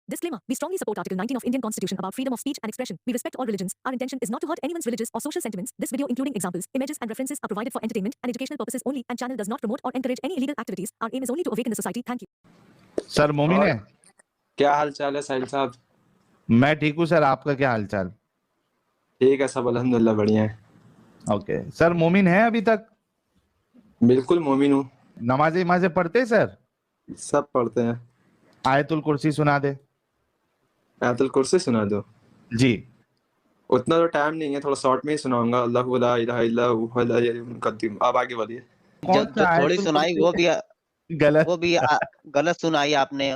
Disclaimer: We strongly support Article 19 of Indian Constitution about freedom of speech and expression. We respect all religions. Our intention is not to hurt anyone's religious or social sentiments. This video, including examples, images, and references, are provided for entertainment and educational purposes only, and channel does not promote or encourage any illegal activities. Our aim is only to awaken the society. Thank you. Sir मोमिन है? क्या हाल चाल है साहिल साहब? मैं ठीक हूँ sir, आपका क्या हाल चाल? ठीक है सब, अल्हम्दुलिल्लाह बढ़िया है। ओके सर, मोमिन है अभी तक? बिल्कुल मोमिन हूँ। नमाज़ें पढ़ते हैं सर? सब पढ़ते हैं। आयतुल कुर्सी सुना दे। आयतुल कुर्सी सुना दो जी। उतना तो टाइम नहीं है, थोड़ा शॉर्ट में ही सुनाऊंगा। अल्लाहु ला इलाहा इल्ला हुवा अल हय्युल मुक़द्दिम। आप आगे बढ़िए। जो थोड़ी सुनाई वो भी गलत सुनाई आपने।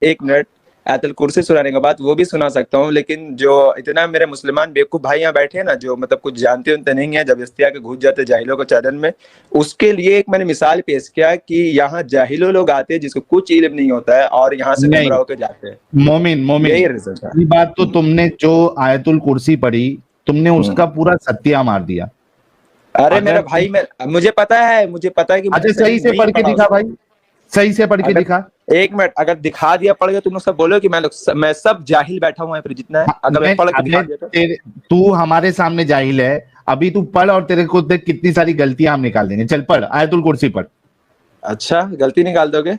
एक मिनट, आयतुल कुर्सी सुनाने के बाद वो भी सुना सकता हूँ, लेकिन जो इतना मेरे मुसलमान बेवकूफ भाई यहाँ बैठे हैं ना, जो मतलब कुछ जानते उनते नहीं है, जबरदस्ती आके घुस जाते जाहिलों के चैनल में, उसके लिए एक मैंने मिसाल पेश किया कि यहाँ जाहिलों लोग आते हैं जिसको कुछ इल्म नहीं होता है और यहाँ से गुमराह होकर जाते हैं। मोमिन यही रिजल्ट है। ये बात तो तुमने जो आयतुल कुर्सी पढ़ी, तुमने उसका पूरा सत्या मार दिया। अरे मेरा भाई, मुझे पता है कि अच्छा सही से पढ़ के दिखा भाई, सही से पढ़ के दिखा। एक मिनट, अगर दिखा दिया पढ़ के, तुम लोग सब बोलो कि मैं सब जाहिल बैठा हुआ है, फिर जितना है अगर मैं पढ़ के दिखा दिया तू हमारे सामने जाहिल है। अभी तू पढ़ और तेरे को देख कितनी सारी गलतियां हम निकाल देंगे। चल पढ़, आयतुल कुर्सी पढ़। अच्छा, गलती निकाल दोगे?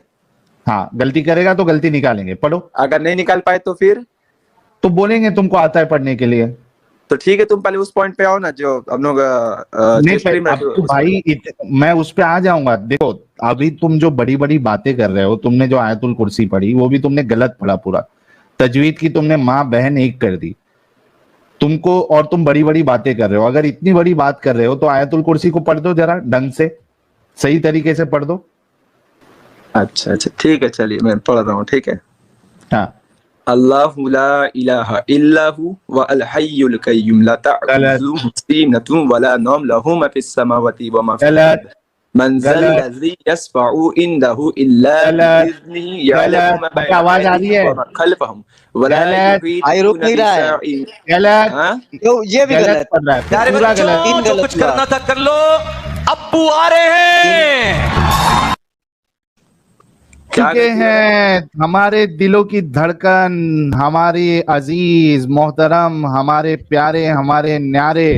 हाँ, गलती करेगा तो गलती निकालेंगे। पढ़ो। अगर नहीं निकाल पाए तो फिर तो बोलेंगे तुमको आता है पढ़ने के लिए। तो ठीक है, तुम पहले उस पॉइंट पे आओ ना जो हम लोग भाई मैं उस पे आ जाऊंगा। देखो अभी तुम जो बड़ी बड़ी बातें कर रहे हो, तुमने जो आयतुल कुर्सी पढ़ी वो भी तुमने गलत पढ़ा। पूरा तजवीद की तुमने माँ बहन एक कर दी तुमको, और तुम बड़ी बड़ी बातें कर रहे हो। अगर इतनी बड़ी बात कर रहे हो तो आयतुल कुर्सी को पढ़ दो जरा ढंग से, सही तरीके से पढ़ दो। अच्छा ठीक है, चलिए मैं पढ़ रहा हूँ। ठीक है। हाँ। अल्लाहु ला इलाहा इल्लहु व अल हय्युल कय्यूम ला तअखुजुहु सीनतुन व ला नौम लहु मा फिस समावाति व मा फिल अर्द मन ज़ल लज़ी यशफ़अु इंदहु इल्ला बिइज़्निही यअलमु मा बैन आवाज आ रही है खल्फहुम व ला रुक नहीं रहा है। गलत। ये भी गलत पढ़ रहा है, पूरा गलत। जो कुछ करना था कर लो, अब्बू आ रहे हैं। चुके हैं हमारे दिलों की धड़कन, हमारे अजीज मोहतरम, हमारे प्यारे, हमारे न्यारे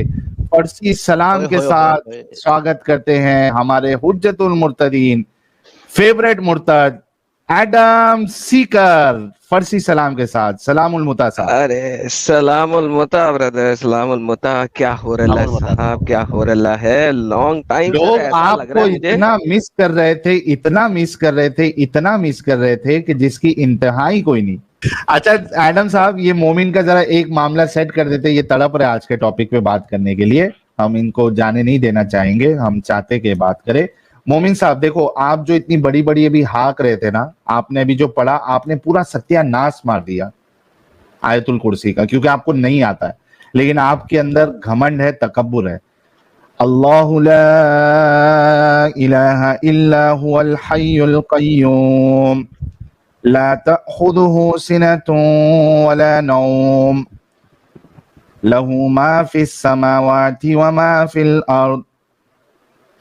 फर्सी सलाम के साथ स्वागत करते हैं हमारे हुज्जतुल मुर्तदीन, फेवरेट मुर्तद एडम सीकर फर्सी सलाम के साथ। सलामुल मुता साहब। अरे सलामुल मुता ब्रदर, सलामुल मुता। क्या हो रहा है साहब, क्या हो रहा है? लॉन्ग टाइम लोग आपको इतना मिस कर रहे थे, इतना मिस कर रहे थे कि जिसकी इंतहाई कोई नहीं। अच्छा एडम साहब, ये मोमिन का जरा एक मामला सेट कर देते। ये तड़प रहे आज के टॉपिक पे बात करने के लिए, हम इनको जाने नहीं देना चाहेंगे, हम चाहते कि बात करें। मोमिन साहब देखो, आप जो इतनी बड़ी बड़ी अभी हाक रहे थे ना, आपने अभी जो पढ़ा, आपने पूरा सत्यानाश मार दिया आयतुल कुर्सी का, क्योंकि आपको नहीं आता है, लेकिन आपके अंदर घमंड है, तकब्बुर है। अल्लाहु ला इलाहा इल्ला हुवल हय्युल कय्यूम ला तअखुदुहु सिनतुन वला नौम लहु मा फिस समावाति व मा फिल अर्द।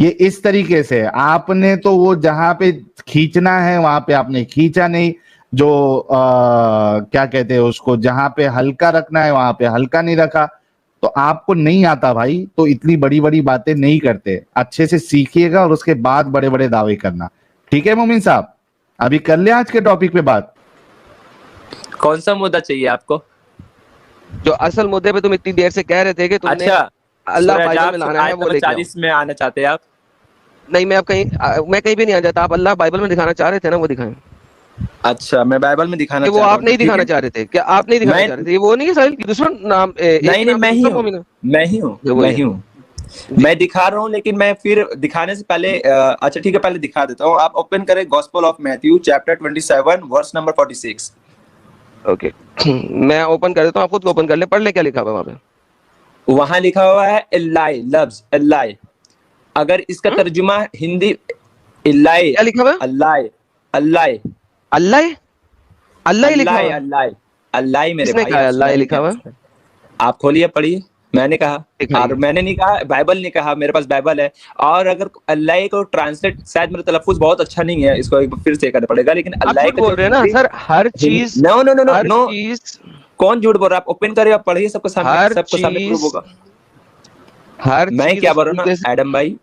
ये इस तरीके से आपने तो वो जहां पे खींचना है वहां पे आपने खींचा नहीं, जो क्या कहते हैं उसको, जहां पे हल्का रखना है वहां पे हल्का नहीं रखा। तो आपको नहीं आता भाई, तो इतनी बड़ी बड़ी बातें नहीं करते। अच्छे से सीखिएगा और उसके बाद बड़े बड़े दावे करना। ठीक है मोमिन साहब, अभी कर ले आज के टॉपिक पे बात। कौन सा मुद्दा चाहिए आपको? जो असल मुद्दे पे तुम इतनी देर से कह रहे थे कि तुमने अल्लाह बाइबल में लाना है, वो 40 में आना चाहते हैं आप? नहीं, मैं कहीं भी नहीं आ जाता। आप अल्लाह बाइबल में दिखाना चाह रहे थे ना, वो दिखाएं। अच्छा, मैं बाइबल में दिखाना वो आप नहीं दिखाना चाह रहे थे क्या? आप नहीं दिखाना चाह रहे थे? वो नहीं है साहिल, दुश्मन नाम। नहीं, मैं ही हूँ। मैं दिखा रहा हूँ, लेकिन मैं फिर दिखाने से पहले अच्छा ठीक है, पहले दिखा देता हूँ। आप ओपन करें Gospel of Matthew chapter 27 verse number 46। Okay, मैं ओपन कर देता हूँ, आप खुद ओपन कर ले, पढ़ ले क्या लिखा हुआ वहां पे। वहां लिखा हुआ है इल्लाई, लफ्ज इल्लाई। अगर इसका तर्जुमा हिंदी इल्लाई, क्या लिखा हुआ है? अल्लाह अल्लाह अल्लाह अल्लाह लिखा हुआ है। अल्लाह मेरे भाई, अल्लाह लिखा हुआ है। आप खोलिए पढ़िए। मैंने कहा, और मैंने नहीं कहा, बाइबल ने कहा, मेरे पास बाइबल है। और अगर अल्लाह को ट्रांसलेट, शायद मेरा तलफ्फुज बहुत अच्छा नहीं है, इसको एक बार फिर से करना पड़ेगा, लेकिन अल्लाह को बोल रहे हैं ना सर, हर चीज, नो नो नो नो हर नो, चीज, कौन झूठ बोल रहा है? आप ओपन करिए, आप पढ़िए, सबको सामने प्रूव होगा। हर मैं क्या बोल रहा हूँ ना एडम भाई,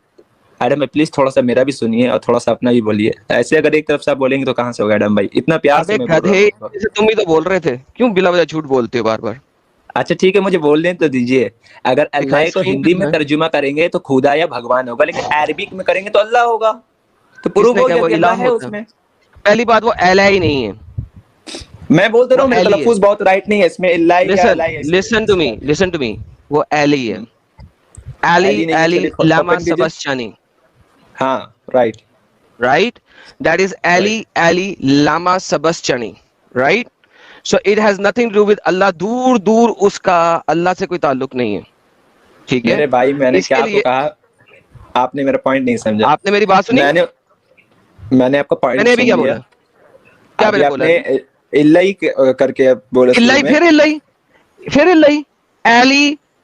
एडम भाई प्लीज थोड़ा सा मेरा भी सुनिए और थोड़ा सा अपना भी बोलिए। ऐसे अगर एक तरफ से आप बोलेंगे तो कहाँ से होगा एडम भाई? इतना प्यार से मैं बोल रहा हूँ। तुम ही तो बोल रहे थे, क्यों बिला वजह झूठ बोलते हो बार बार? अच्छा ठीक है, मुझे बोलने तो दीजिए। अगर अल्लाह को हिंदी में तर्जुमा करेंगे तो खुदा या भगवान होगा, लेकिन अरबिक में करेंगे तो अल्लाह होगा, तो प्रूव हो गया कि अल्लाह है उसमें। पहली बात, वो अल्लाह ही नहीं है। मैं बोलते रहा हूँ, मेरा तलफ्फुज बहुत राइट नहीं है इसमें। लिसन टू मी, वो अली है, अली लामा सबस्चानी। हाँ, right, that is Ali Lama Sebastiani, right? So it has nothing to do with Allah, दूर उसका अल्लाह से कोई ताल्लुक नहीं है, ठीक है? मेरे भाई, मैंने क्या आपको कहा? आपने मेरा पॉइंट नहीं समझा। आपने मेरी बात सुनी? मैंने आपका पॉइंट, मैंने अभी क्या बोला? क्या मैंने बोला? इल्लाई करके बोला, फिर इल्लाई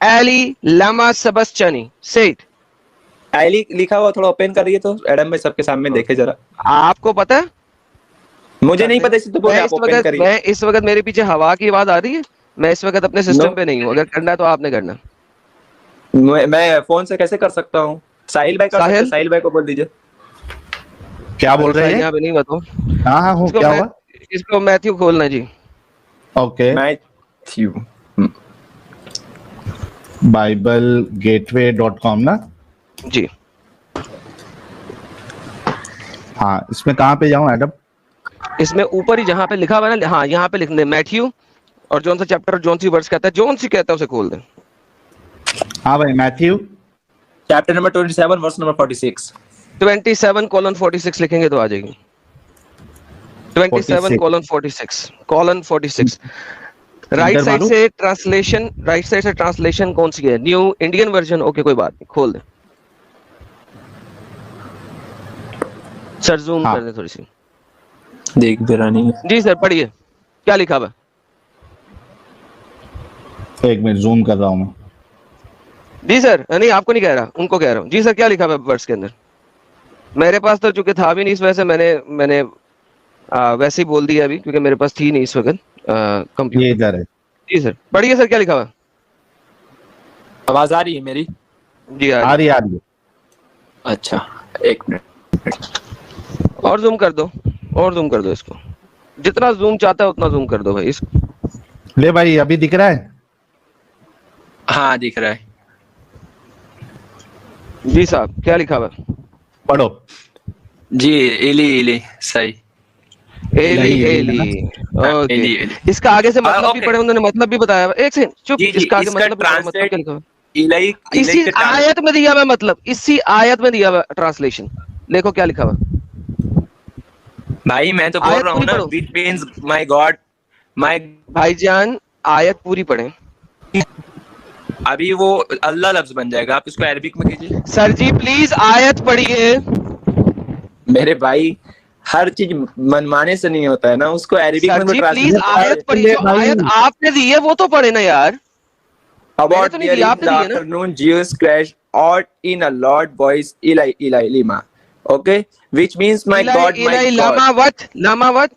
Ali Lama Sebastiani, say it. आईली लिखा हुआ थोड़ा ओपन करिए तो एडम भाई, सबके सामने देखे जरा। आपको पता है? मुझे नहीं पता, तो बोले आप ओपन करिए। मैं इस वक्त, मेरे पीछे हवा की आवाज आ रही है, मैं इस वक्त अपने सिस्टम पे नहीं हूँ। अगर करना है तो आपने करना। मैं फोन से कैसे कर सकता हूँ? साहिल भाई साहिल भाई को बोल दीजिए। क्या बोल रहे हैं? यहाँ पे नहीं बताओ। हाँ हो, क्या हुआ? इसको मैथ्यू खोलना जी। ओके, मैथ्यू BibleGateway.com ना जी। हाँ, इसमें कहाँ पे जाऊँ एडम? इसमें ऊपर ही जहाँ पे लिखा हुआ है ना, हाँ यहाँ पे लिखने मैथ्यू, और जोन सा चैप्टर, जोन सी वर्स कहता है, जोन सी कहता है उसे खोल दे। हाँ भाई, Matthew chapter number 27 verse number 46। 27:46 लिखेंगे तो आ जाएगी। 27:46 राइट साइड से ट्रांसलेशन कौन सी है? New Indian version. ओके, कोई बात नहीं, खोल दे सर, जूम कर दे थोड़ी सी। देख भी रहा नहीं जी सर, पढ़िए क्या लिखा हुआ। एक मिनट, जूम कर रहा हूँ मैं। जी सर, नहीं आपको नहीं कह रहा, उनको कह रहा हूँ। जी सर, क्या लिखा हुआ वर्ड्स के अंदर? मेरे पास तो चूंकि था भी नहीं, इस वजह से मैंने वैसे ही बोल दिया अभी, क्योंकि मेरे पास थी नहीं इस वक्त कंप्यूटर। ये इधर है। जी सर, पढ़िए सर, क्या लिखा हुआ? आवाज आ रही है मेरी? जी आ रही है। अच्छा, एक मिनट, और जूम कर दो इसको, जितना जूम चाहता है उतना जूम कर दो भाई इसको। ले भाई, अभी दिख रहा है? हाँ दिख रहा है। जी साहब, क्या लिखा हुआ? पढ़ो जी। एली सही, एली। ओके, इसका आगे से मतलब भी पढ़े, उन्होंने मतलब भी बताया। एक सेकंड चुप, इसका आगे मतलब क्या लिखा हुआ? इसी आयत में दिया हुआ मतलब, इसी आयत में दिया हुआ ट्रांसलेशन। देखो क्या लिखा हुआ भाई। मैं तो बोल रहा हूँ ना, which means my God, my भाईजान, आयत पूरी पढ़े। अभी वो अल्लाह लफ्ज बन जाएगा, आप इसको अरबिक में कीजिए। सर जी प्लीज आयत पढ़िए। मेरे भाई, हर चीज मनमाने से नहीं होता है ना, उसको अरबिक में प्लीज आयत पढ़िए। आयत आपने दी है वो तो पढ़े ना यार। About there in the afternoon, Jesus crashed out in a loud voice, Eli, Lima. Okay, which means my God, my God. Lama what?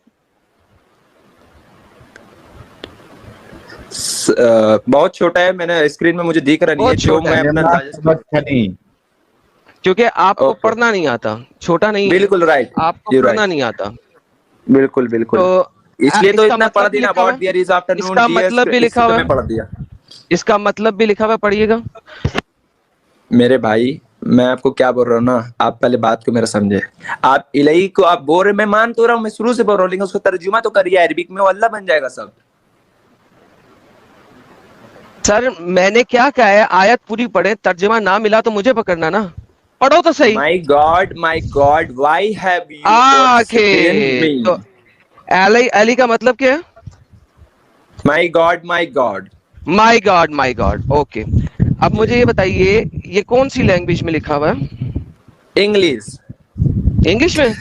बहुत छोटा है, मैंने स्क्रीन में मुझे दिख रहा नहीं है, जो मैं अपना क्योंकि आपको पढ़ना नहीं आता, छोटा नहीं। बिल्कुल राइट, आपको पढ़ना नहीं आता। बिल्कुल तो इसलिए तो इतना पढ़ दिया। About there is afternoon, इसका मतलब भी लिखा हुआ है, पढ़ दिया। इसका मतलब भी लिखा हुआ, पढ़िएगा। मेरे भाई, मैं आपको क्या बोल रहा हूँ ना, आप पहले बात को मेरा समझे। आप इलाही को आप बोल रहे, मैं मान तो रहा हूँ, मैं शुरू से बोल रहा हूँ, लेकिन उसको तर्जुमा तो करिए अरबिक में, वो अल्लाह बन जाएगा सब। सर मैंने क्या कहा है, आयत पूरी पढ़े, तर्जुमा ना मिला तो मुझे पकड़ना ना, पढ़ो तो सही। My God, why have you forsaken me? तो अली का मतलब क्या है? My God. ओके, अब मुझे ये बताइए, ये कौन सी लैंग्वेज में लिखा हुआ है? इंग्लिश में?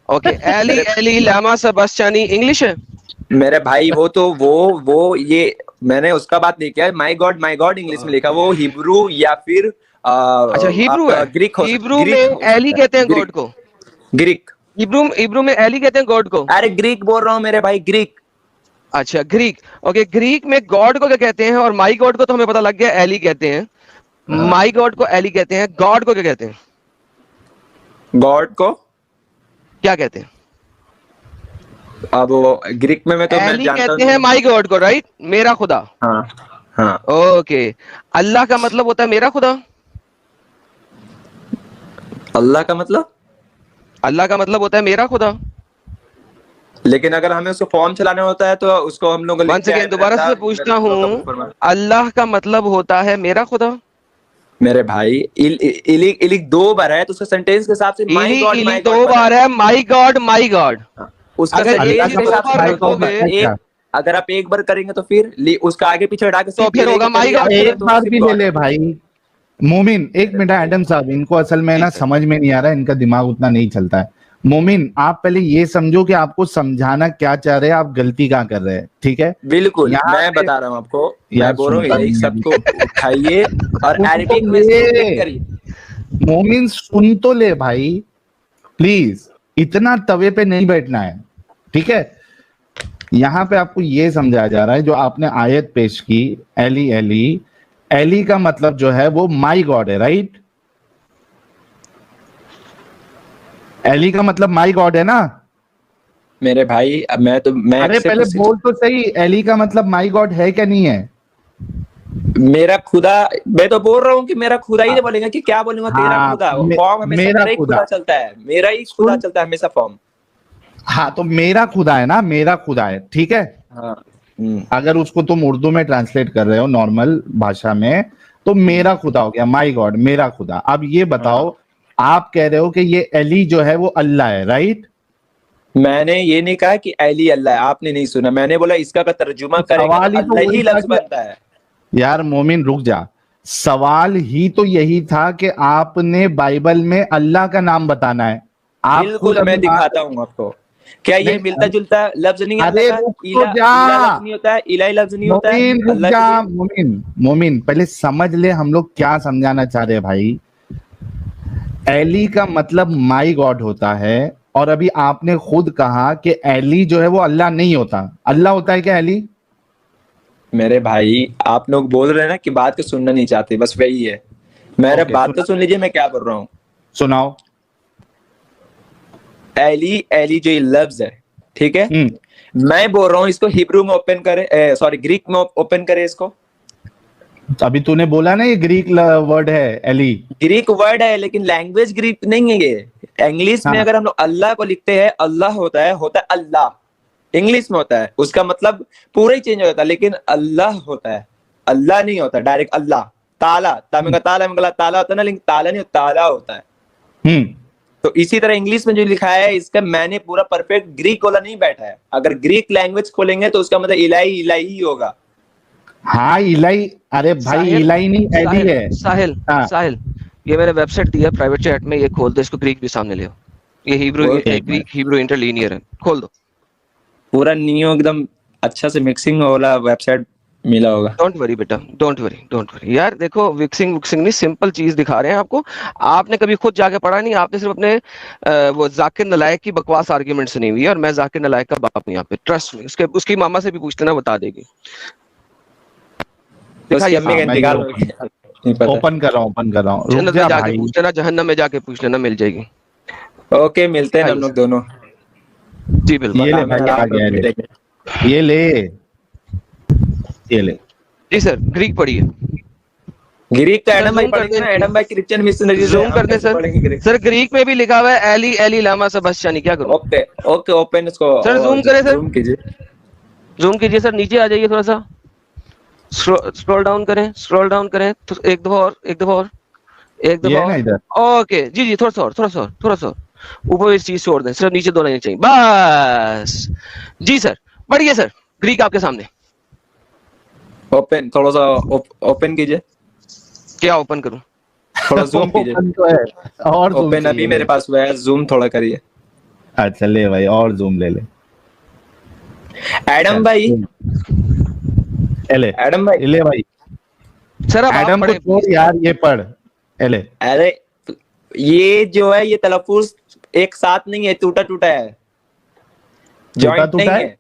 ओके, एली लामा सेबास्टियानी इंग्लिश है? मेरे भाई, वो ये मैंने उसका बात नहीं किया। माई गॉड इंग्लिश में लिखा, वो हिब्रू या फिर अच्छा हिब्रू है, ग्रीक हो, हिब्रू ग्रीक में हो सकता एली है। कहते हैं ग्रीक, गॉड को, ग्रीक। हिब्रू में एली कहते हैं गॉड को। अरे ग्रीक बोल रहा हूँ मेरे भाई, ग्रीक। अच्छा ग्रीक, ओके। ग्रीक में गॉड को क्या कहते हैं? और माई गॉड को तो हमें पता लग गया एली कहते हैं, माई गॉड को एली कहते हैं, गॉड को क्या कहते हैं? गॉड को क्या कहते हैं? अब वो ग्रीक में मैं तो मैं एली जानता कहते हैं हूँ। माई गॉड को, राइट, मेरा खुदा। हाँ हाँ। ओके, अल्लाह का मतलब होता है मेरा खुदा। अल्लाह का मतलब? अल्लाह का मतलब होता है मेरा खुदा। लेकिन अगर हमें उसको फॉर्म चलाना होता है तो उसको हम लोग वंस अगेन दोबारा से पूछता हूँ, अल्लाह का मतलब होता है मेरा खुदा। मेरे भाई इली दो बार है तो उसका सेंटेंस के हिसाब से माय गॉड इली दो बार है, माई गॉड माई गॉड। उसका अगर सेंटेंस एक के दो हिसाब बार से रखोगे, एक, अगर आप एक बार करेंगे तो फिर उसका आगे पीछे हटा के तो फिर होगा my God। एक बार भी ले ले भाई। मोमिन एक मिनट, एडम साहब इनको असल में ना समझ में नहीं आ रहा है, इनका दिमाग उतना नहीं चलता है। मोमिन आप पहले ये समझो कि आपको समझाना क्या चाह रहे हैं, आप गलती कहाँ कर रहे हैं, ठीक है? बिल्कुल मैं बता रहा हूँ आपको, मैं बोल रहा हूँ सबको उठाइए और अरेबिक में स्पीक करिए। मोमिन सुन तो ले भाई, प्लीज इतना तवे पे नहीं बैठना है, ठीक है? यहाँ पे आपको ये समझाया जा रहा है, जो आपने आयत पेश की, एली एली, एली का मतलब जो है वो माई गॉड है, राइट? एली का मतलब माई गॉड है ना मेरे भाई? अब मैं अरे पहले बोल तो सही, एली का मतलब माई गॉड है क्या नहीं है? मेरा खुदा, मैं तो बोल रहा हूँ कि मेरा खुदा ही बोलेगा कि क्या बोलूंगा, तेरा खुदा। फॉर्म हमेशा मेरा ही खुदा चलता है, मेरा ही खुदा चलता है हमेशा फॉर्म। हाँ तो मेरा खुदा है ना, मेरा खुदा है, ठीक है? हाँ। अगर उसको तुम उर्दू में ट्रांसलेट कर रहे हो नॉर्मल भाषा में, तो मेरा खुदा हो गया, माई गॉड, मेरा खुदा। अब ये बताओ, आप कह रहे हो कि ये एली जो है वो अल्लाह है, राइट? मैंने ये नहीं कहा कि एली अल्लाह है, आपने नहीं सुना। मैंने बोला इसका का तर्जुमा करेंगे तो अल्लाह ही लफ्ज बनता है। यार मोमिन रुक जा, सवाल ही तो यही था कि आपने बाइबल में अल्लाह का नाम बताना है। आप बिल्कुल मैं दिखाता हूँ आपको। क्या ये मिलता जुलता लफ्ज नहीं है? अरे रुक तो जा, लफ्ज नहीं होता है, इलाही लफ्ज नहीं होता है। रुक जा मोमिन पहले समझ ले हम लोग क्या समझाना चाह रहे हैं भाई। एली का मतलब माई गॉड होता है, और अभी आपने खुद कहा कि एली जो है वो अल्लाह नहीं होता। अल्लाह होता है क्या एली? मेरे भाई आप लोग बोल रहे हैं ना कि बात को सुनना नहीं चाहते, बस वही है। मेरा बात तो सुन लीजिए, मैं क्या बोल रहा हूँ। सुनाओ। एली, एली जो ये लफ्ज है, ठीक है, मैं बोल रहा हूँ इसको हिब्रू में ओपन करे, सॉरी ग्रीक में ओपन करे इसको। अभी तूने बोला ना ये ग्रीक वर्ड है एली, ग्रीक वर्ड है लेकिन लैंग्वेज ग्रीक नहीं है ये। इंग्लिश में अगर हम लोग अल्लाह को लिखते हैं, अल्लाह होता है अल्लाह, इंग्लिश में होता है, उसका मतलब पूरा ही चेंज हो जाता है। लेकिन अल्लाह होता है, अल्लाह नहीं होता डायरेक्ट अल्लाह। ताला, ताला होता है ना, लेकिन ताला नहीं, ताला होता है। तो इसी तरह इंग्लिश में जो लिखा है, इसका मैंने पूरा परफेक्ट ग्रीक वाला नहीं बैठा है। अगर ग्रीक लैंग्वेज खोलेंगे तो उसका मतलब इलाही, इलाही ही होगा। हाँ इलाही, अरे भाई इलाही नहीं एली है। साहिल, साहिल ये मैंने वेबसाइट दिया प्राइवेट चैट में, ये खोल दो, इसको ग्रीक भी सामने ले आओ। ये हिब्रू, ग्रीक हिब्रू इंटरलीनियर है, खोल दो। पूरा नियो एकदम अच्छा से मिक्सिंग वाला वेबसाइट मिला होगा। डोंट वरी बेटा, डोंट वरी यार। देखो विक्सिंग नहीं, सिंपल चीज दिखा रहे हैं आपको। आपने कभी खुद जाके पढ़ा नहीं, आपने सिर्फ अपने वो जाकिर नालायक की बकवास आर्गुमेंट सुनी हुई है। और मैं जाकिर नालायक का बाप हूं यहाँ पे, ट्रस्ट में। उसकी मामा से भी पूछते ना, बता देगी। ओपन कर रहा हूँ। जन्नत में जाके पूछ लेना, जहन्नम में जाके पूछ लेना, मिल जाएगी। ओके मिलते हैं हम लोग दोनों। जी बिल्कुल। ये ले जी सर, ग्रीक पढ़िए। ग्रीक का एडम भाई पढ़ेंगे ना, एडम भाई क्रिश्चियन मिशनरी जूम करने सर ग्रीक में भी लिखा हुआ है एली एली लामा सबश्चानी। क्या करूं? ओके ओपन इसको सर, जूम करें सर, जूम कीजिए सर। नीचे आ जाइए थोड़ा सा, स्क्रॉल डाउन करें तो एक दफा और ओके जी थोड़ा सा ऊपर इस चीज छोड़ दें, सिर्फ नीचे 2 लाइन चाहिए बस। जी सर पढ़िए सर, ग्रीक आपके सामने। ओपन, थोड़ा सा ओपन कीजिए। क्या ओपन करूं? थोड़ा जूम कीजिए। और ओपन अभी मेरे पास हुआ है, जूम थोड़ा करिए। अच्छा ले भाई, और जूम ले ले। एडम भाई, एले एडम भाई, एले भाई, सर अब आप एडम को पढ़े छोड़ यार, ये पढ़ एले। अरे ये जो है ये तलफ्फुज एक साथ नहीं है, टूटा टूटा है, जॉइंट नहीं टूटा है? है।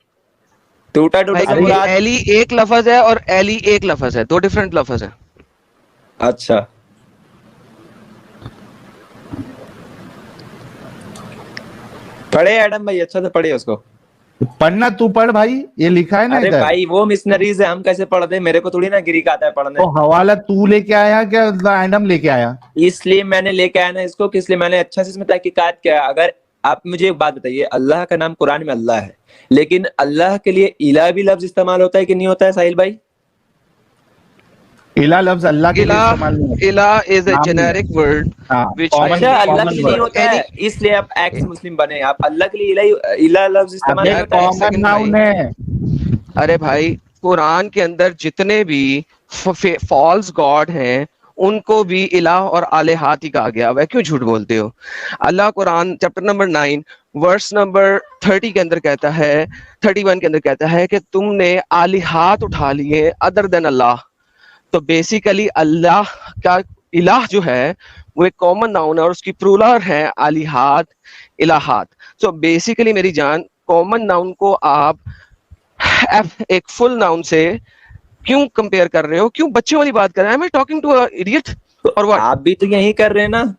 टूटा टूटा से भाई मुराद, एली एक लफ्ज है और एली एक लफ्ज है, दो डिफरेंट लफ्ज है। अच्छा पढ़े एडम भाई, अच्छा से पढ़े उसको। पढ़ना तू पढ़ भाई, ये लिखा है ना अरे इधर। भाई वो मिशनरीज है, हम कैसे पढ़ते, मेरे को थोड़ी ना ग्रीक आता है पढ़ने। तो हवाला तू लेके आया क्या एडम लेके आया? इसलिए मैंने लेके आया ना इसको, कि इसलिए मैंने अच्छा से इसमें तहकीकात किया। अगर आप मुझे एक बात बताइए, अल्लाह का नाम कुरान में अल्लाह है, लेकिन अल्लाह के लिए इला भी लफ्ज इस्तेमाल होता है कि नहीं होता है साहिल भाई? इला लफ्ज अल्लाह के लिए इस्तेमाल नहीं होता। इला इज अ नाम नहीं। जेनेरिक वर्ड हाँ, which common- अच्छा अल्लाह common के लिए नहीं word। होता है, इसलिए आप एक्स मुस्लिम बने। आप अल्लाह के लिए इला लफ्ज इस्तेमाल नहीं अबे होता है। कॉमन second नाउन भाई। है। अरे भाई कुरान के अंदर जितने भी फॉल्स गॉड हैं उनको भी इलाह और आलिहात ही कहा गया है, क्यों झूठ बोलते हो? Allah Quran chapter number 9 verse number 30 के अंदर कहता है, 31 के अंदर कहता है कि तुमने आलिहात उठा लिए अदर देन अल्लाह। तो बेसिकली अल्लाह का इलाह जो है वो एक कॉमन नाउन है और उसकी प्लूरल है आलिहात, इलाहात। सो बेसिकली मेरी जान, कॉमन नाउन को आप एक फुल नाउन से क्यों कंपेयर कर रहे हो? क्यों बच्चे वाली बात कर रहे हैं? I am talking to a idiot और व्हाट? आप भी तो यही कर रहे हैं ना।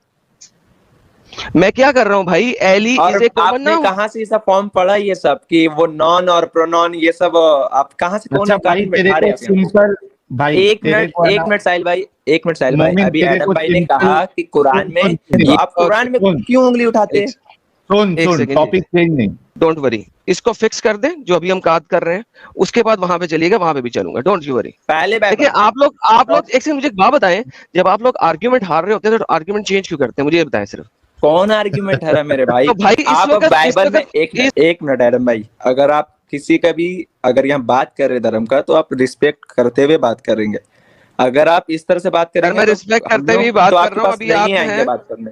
मैं क्या कर रहा हूँ भाई? एली और इज ए कॉमन आपने नाउन। कहाँ से ये सब फॉर्म पढ़ा, ये सब कि वो नॉन और प्रोनॉन ये सब आप कहाँ से, कौन अच्छा भाई कानून तेरे बैठा रहे को हैं आपको? सिंपल भाई, एक तेरे मिनट को है एक ना- मिनट साहिल भाई, एक मिनट साहिल भाई, मोमिन, अभी तेरे एडम को भाई ने सिंपल- कहा कि कुरान में, सुन, तो आप कुरान में सुन, क्यों उंगली उठाते हैं? सुन एक सुन, सेकंड। टॉपिक चेंज नहीं। डोंट वरी, इसको फिक्स कर दें जो अभी हम बात कर रहे हैं, उसके बाद वहां पे चलिएगा, वहां पे भी चलूंगा, डोंट यू वरी। पहले देखिए आप लोग एक सेकंड मुझे एक बात बताएं, जब आप लोग आर्ग्यूमेंट हार रहे होते हैं तो आर्ग्यूमेंट चेंज क्यों करते हैं? मुझे ये बताएं सिर्फ। कौन आर्ग्यूमेंट है रहा मेरे भाई? तो भाई इस आप वक्त बाइबल में एक मिनट एडम भाई, अगर आप किसी का भी अगर यहाँ बात कर रहे धर्म का, तो आप रिस्पेक्ट करते हुए बात करेंगे। अगर आप इस तरह से बात करेंगे मैं तो रिस्पेक्ट हम करते लोग हुए बात तो कर आपके रहा हूँ। पास अभी नहीं आप आएंगे हैं बात करने।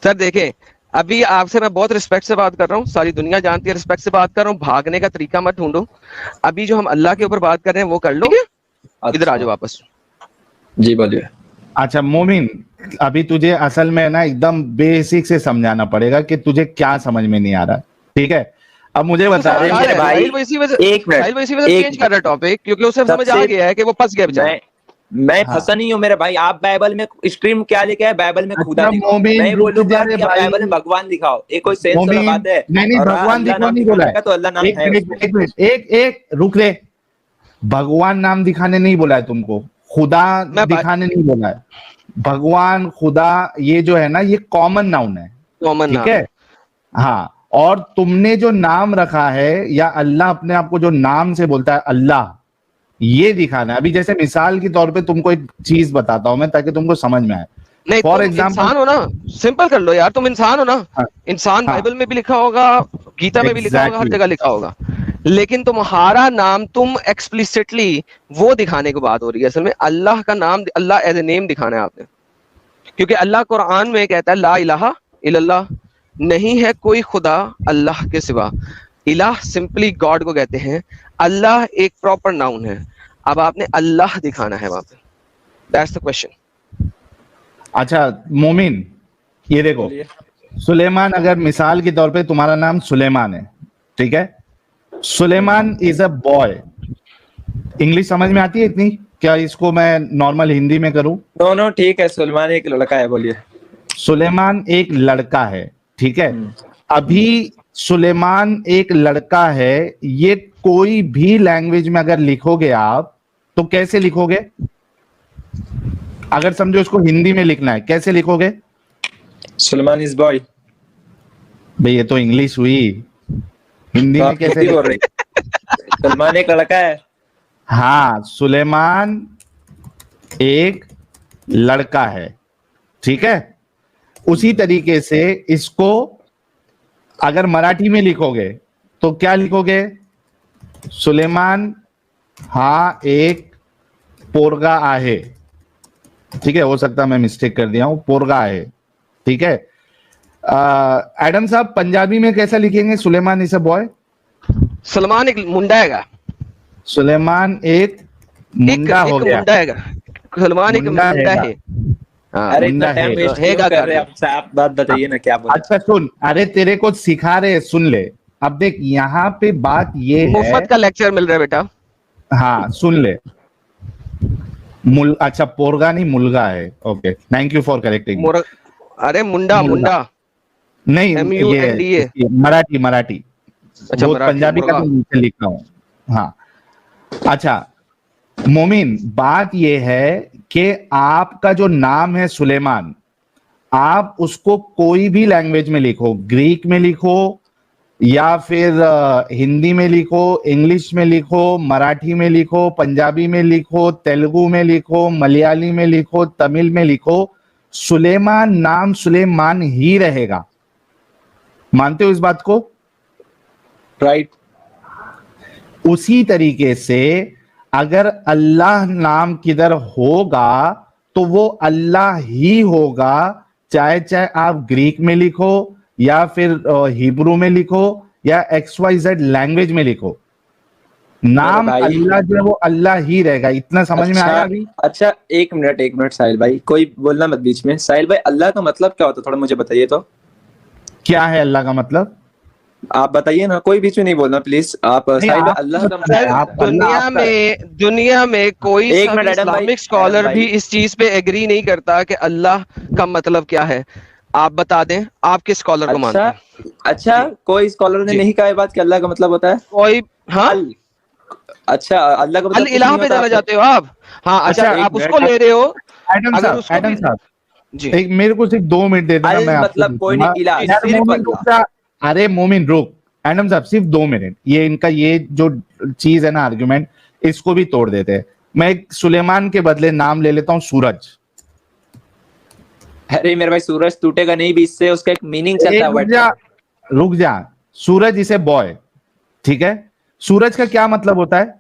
सर, देखें अभी आपसे मैं बहुत रिस्पेक्ट से बात कर रहा हूँ, सारी दुनिया जानती है रिस्पेक्ट से बात कर रहा हूँ, भागने का तरीका मत ढूंढो। अभी जो हम अल्लाह के ऊपर बात कर रहे हैं वो कर लो, इधर आ जाओ वापस। जी बोलिए। अच्छा मोमिन, अभी तुझे असल में ना एकदम बेसिक से समझाना पड़ेगा कि तुझे क्या समझ में नहीं आ रहा, ठीक है? अब मुझे बता अरे रहे मेरे भाई, एक मिनट एक चेंज कर रहा टॉपिक, क्योंकि उसे समझ आ सबसे- गया है कि वो फंस गया बेचारा। मैं हाँ। फंसा नहीं हूँ मेरे भाई। आप बाइबल में स्ट्रीम क्या लिखा है? बाइबल में खुदा अच्छा, दिखाओ। मोमिन, मैं रुक बोलूंगा जा रे कि आप भाई। बाइबल में भगवान दिखाओ, ये कोई सेंस वाला मोमिन, बात है? नहीं और भगवान अल्लाह दिखाओ नाम नहीं बोला दिखाने का है। तो अल्लाह नाम एक है मिनट, उसमें। एक मिनट, एक रुक रे। भगवान नाम दिखाने नहीं बोला है तुमको, खुदा दिखाने नहीं बोला है। भगवान, खुदा, ये जो है ना, ये कॉमन नाउन है, कॉमन ठीक है? हाँ, और तुमने जो नाम रखा है, या अल्लाह अपने आप को जो नाम से बोलता है अल्लाह, ये दिखाना है। अभी जैसे मिसाल के तौर पे तुमको एक चीज बताता हूं मैं, ताकि तुमको समझ में आए। नहीं, फॉर तुम एग्जाम्पल, इंसान हो ना, सिंपल कर लो यार, तुम इंसान हो ना। हाँ, इंसान हाँ, बाइबल में भी लिखा होगा, गीता में भी लिखा होगा, हर Exactly. जगह लिखा होगा, लेकिन तुम्हारा नाम तुम एक्सप्लिसिटली वो दिखाने की बात हो रही है। असल में अल्लाह का नाम, अल्लाह एज ए नेम दिखाना है आपने, क्योंकि अल्लाह कुरान में कहता है ला इलाहा इल्लल्लाह, नहीं है कोई खुदा अल्लाह के सिवा। इलाह सिंपली गॉड को कहते हैं, अल्लाह एक प्रॉपर नाउन है। अब आपने अल्लाह दिखाना है वहां पे, दैट्स द क्वेश्चन। अच्छा मोमिन, ये देखो, बोलिए। सुलेमान, अगर मिसाल के तौर पे तुम्हारा नाम सुलेमान है, ठीक है? Suleman is a boy. English समझ में आती है इतनी? क्या इसको मैं नॉर्मल हिंदी में करूं? दोनों ठीक है। सलमान एक लड़का है, बोलिए। सुलेमान एक लड़का है, ठीक है? अभी सुलेमान एक लड़का है, ये कोई भी लैंग्वेज में अगर लिखोगे आप, तो कैसे लिखोगे? अगर समझो इसको हिंदी में लिखना है, कैसे लिखोगे? Salman is boy. भाई ये तो इंग्लिश हुई, हिंदी तो में आप कैसे हिंदी बोल रहे हैं? सलमान एक लड़का है। हाँ, सुलेमान एक लड़का है, ठीक है? उसी तरीके से इसको अगर मराठी में लिखोगे तो क्या लिखोगे? सुलेमान हाँ एक पोरगा आहे, ठीक है? हो सकता है मैं मिस्टेक कर दिया हूं, पोरगा है, ठीक है? एडम साहब, पंजाबी में कैसा लिखेंगे Suleman is a boy? Salman एक मुंडा हैगा। सुलेमान एक मुंडा हो गया, मुंडा है, सलमान एक मुंडा मुंडा है। है। हाँ, अरे मुंडा इतना टाइम है। वेस्ट है क्यों क्या कर रहे हैं कर आप बात बताइए ना, क्या बोल अच्छा सुन, अरे तेरे को सिखा रहे, सुन ले। अब देख यहाँ पे बात ये है, मुफ्त का लेक्चर मिल रहा है बेटा। हाँ सुन ले। अच्छा पोरगा नहीं मुलगा है, okay thank you for correcting. अरे मुंडा मुंडा नहीं MUNDA। ये मराठी मराठी, अच्छा वो मराठी, पंजाबी का मुर्गा। तो नीचे लिखा हूँ। हाँ अच्छा मोमिन, बात ये है कि आपका जो नाम है सुलेमान, आप उसको कोई भी लैंग्वेज में लिखो, ग्रीक में लिखो या फिर हिंदी में लिखो, इंग्लिश में लिखो, मराठी में लिखो, पंजाबी में लिखो, तेलुगु में लिखो, मलयाली में लिखो, तमिल में लिखो, सुलेमान नाम सुलेमान ही रहेगा। मानते हो इस बात को? राइट। उसी तरीके से अगर अल्लाह नाम किधर होगा तो वो अल्लाह ही होगा, चाहे आप ग्रीक में लिखो या फिर हिब्रू में लिखो या XYZ लैंग्वेज में लिखो, नाम अल्लाह जो है वो अल्लाह ही रहेगा। इतना समझ में आया अभी? अच्छा एक मिनट साहिल भाई, कोई बोलना मत बीच में। साहिल भाई अल्लाह का मतलब क्या होता है, थोड़ा मुझे बताइए तो। क्या है अल्लाह का मतलब? आप बताइए ना, कोई बीच में नहीं बोलना प्लीज। आप साहिल भाई अल्लाह का मतलब, दुनिया में कोई एक मिनट एडम भाई, इस्लामिक स्कॉलर भी इस चीज पे एग्री नहीं करता कि अल्लाह का मतलब क्या है। आप बता दें, आप किस स्कॉलर को मानते हैं? अच्छा कोई स्कॉलर ने नहीं कहा ये बात कि अल्लाह का मतलब होता है कोई? हाँ अच्छा अल्लाह का मतलब इलाह पे जाना चाहते हो आप? हाँ अच्छा आप उसको ले रहे हो। एडम साहब जी एक मेरे को सिर्फ 2 मिनट दे देना, मैं मतलब कोई नहीं इलाह, सिर्फ अल्लाह। अरे मोमिन रुक, एडम साहब सिर्फ 2 मिनट, ये इनका ये जो चीज है ना आर्गुमेंट, इसको भी तोड़ देते हैं। मैं एक सुलेमान के बदले नाम ले लेता हूं सूरज। अरे मेरे भाई सूरज टूटेगा नहीं बीच से, उसका एक मीनिंग चलता है। रुक जा, सूरज इसे बॉय, ठीक है? सूरज का क्या मतलब होता है?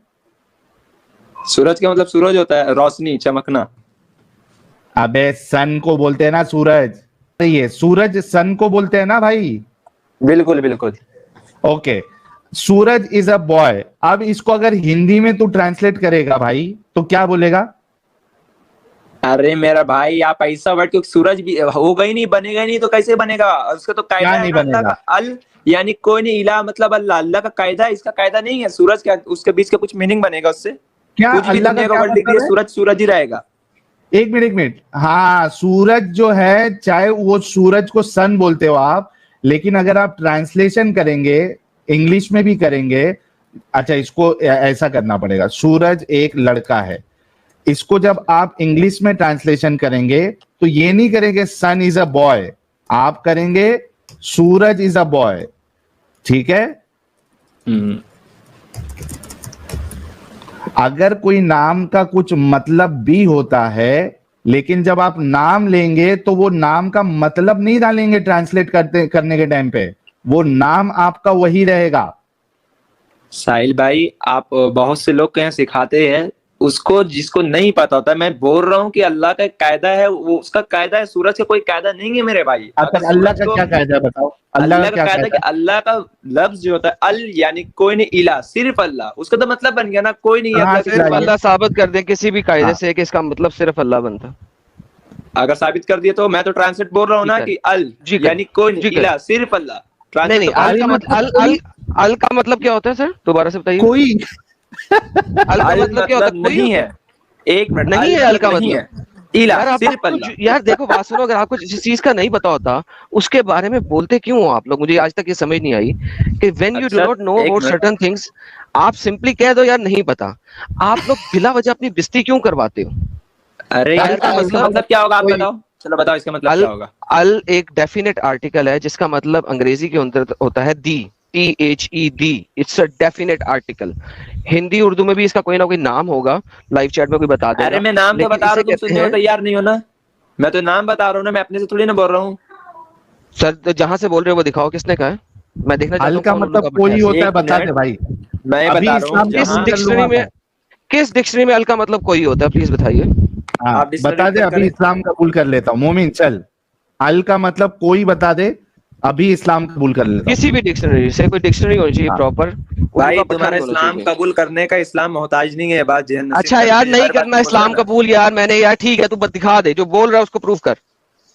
सूरज का मतलब सूरज होता है रोशनी, चमकना। अबे सन को बोलते हैं ना सूरज, ये सूरज सन को बोलते हैं ना भाई। बिल्कुल बिल्कुल okay, Suraj is a boy. अब इसको अगर हिंदी में तू ट्रांसलेट करेगा भाई तो क्या बोलेगा? अरे मेरा भाई आप ऐसा वर्ड, क्योंकि सूरज भी होगा ही नहीं, बनेगा ही नहीं, तो कैसे बनेगा? उसका तो कायदा है ना अल्लाह का, अल यानी कोई नहीं, इला मतलब अल्लाह, अल्लाह का कायदा, इसका कायदा नहीं है। सूरज क्या उसके बीच का कुछ मीनिंग बनेगा उससे? क्या कुछ भी दुनिया का वर्ड लिख दिया, सूरज सूरज ही रहेगा। एक मिनट, हाँ सूरज जो है, चाहे वो सूरज को सन बोलते हो आप, लेकिन अगर आप ट्रांसलेशन करेंगे, इंग्लिश में भी करेंगे, अच्छा इसको ऐसा करना पड़ेगा, सूरज एक लड़का है, इसको जब आप इंग्लिश में ट्रांसलेशन करेंगे तो ये नहीं करेंगे सन इज अ बॉय, आप करेंगे सूरज इज अ बॉय, ठीक है? अगर कोई नाम का कुछ मतलब भी होता है, लेकिन जब आप नाम लेंगे तो वो नाम का मतलब नहीं डालेंगे ट्रांसलेट करने के टाइम पे, वो नाम आपका वही रहेगा। साहिल भाई आप बहुत से लोग कहीं सिखाते हैं उसको, जिसको नहीं पता होता। मैं बोल रहा हूँ कि अल्लाह का कायदा है, वो उसका कायदा है, सूरज का कोई कायदा नहीं है मेरे भाई। अल्लाह का क्या कायदा है बताओ? अल्लाह का कायदा कि अल्लाह का लफ्ज जो होता है अल, यानी कोई नहीं, इला सिर्फ अल्लाह, उसका तो मतलब बन गया ना, कोई नहीं अल्लाह। सिर्फ अल्लाह साबित कर दे किसी भी कायदे से कि इसका मतलब सिर्फ अल्लाह बनता। अगर साबित कर दिया तो मैं तो ट्रांसलेट बोल रहा हूँ ना कि अल यानी कोई नहीं, इला सिर्फ अल्लाह। नहीं अल का मतलब क्या होता है सर, दोबारा से बताइए। कोई अल का मतलब क्या होता है? नहीं है, एक मिनट, नहीं है अल का मतलब इला सिर्फ अल्लाह। यार देखो बात सुनो, अगर आपको जिस चीज का नहीं पता होता उसके बारे में बोलते क्यों हो आप लोग? मुझे आज तक ये समझ नहीं आई कि when you do not know about certain things, आप सिंपली कह दो यार नहीं पता। आप लोग बिला वजह अपनी बेइज्जती क्यों करवाते हो? अरे यार इसका मतलब क्या होगा आप बताओ, चलो बताओ इसका मतलब क्या होगा? अल एक डेफिनेट आर्टिकल है जिसका मतलब अंग्रेजी के अंदर होता है दी, THED, it's a definite article. Hindi Urdu में भी इसका कोई ना कोई नाम होगा, लाइव चैट में कोई बता देगा। अरे मैं नाम तो बता रहा हूँ, तुम सुनने को तैयार नहीं हो ना। मैं तो नाम बता रहा हूँ ना, मैं अपने से थोड़ी ना बोल रहा हूँ। सर तो जहां से बोल रहे हो वो दिखाओ, किसने कहा है? मैं देखना चाहता हूँ। अल का मतलब कोई होता है, बता दे भाई। मैं बता रहा हूँ किस डिक्शनरी में अल का मतलब कोई होता है, प्लीज बताइए। बता दे, अभी इस्लाम कबूल कर लेता हूँ। मोमिन चल, अल का मतलब कोई बता दे, अभी इस्लाम कबूल कर लेता हूँ। किसी भी डिक्शनरी से, कोई डिक्शनरी होनी चाहिए हाँ। प्रॉपर। भाई तुम्हारा इस्लाम कबूल करने का इस्लाम मोहताज नहीं है, बात जहन नसीब अच्छा कर यार दे, नहीं हर बात करना तुम इस्लाम बोलना। कबूल यार मैंने, यार ठीक है तू दिखा दे, जो बोल रहा है उसको प्रूफ कर।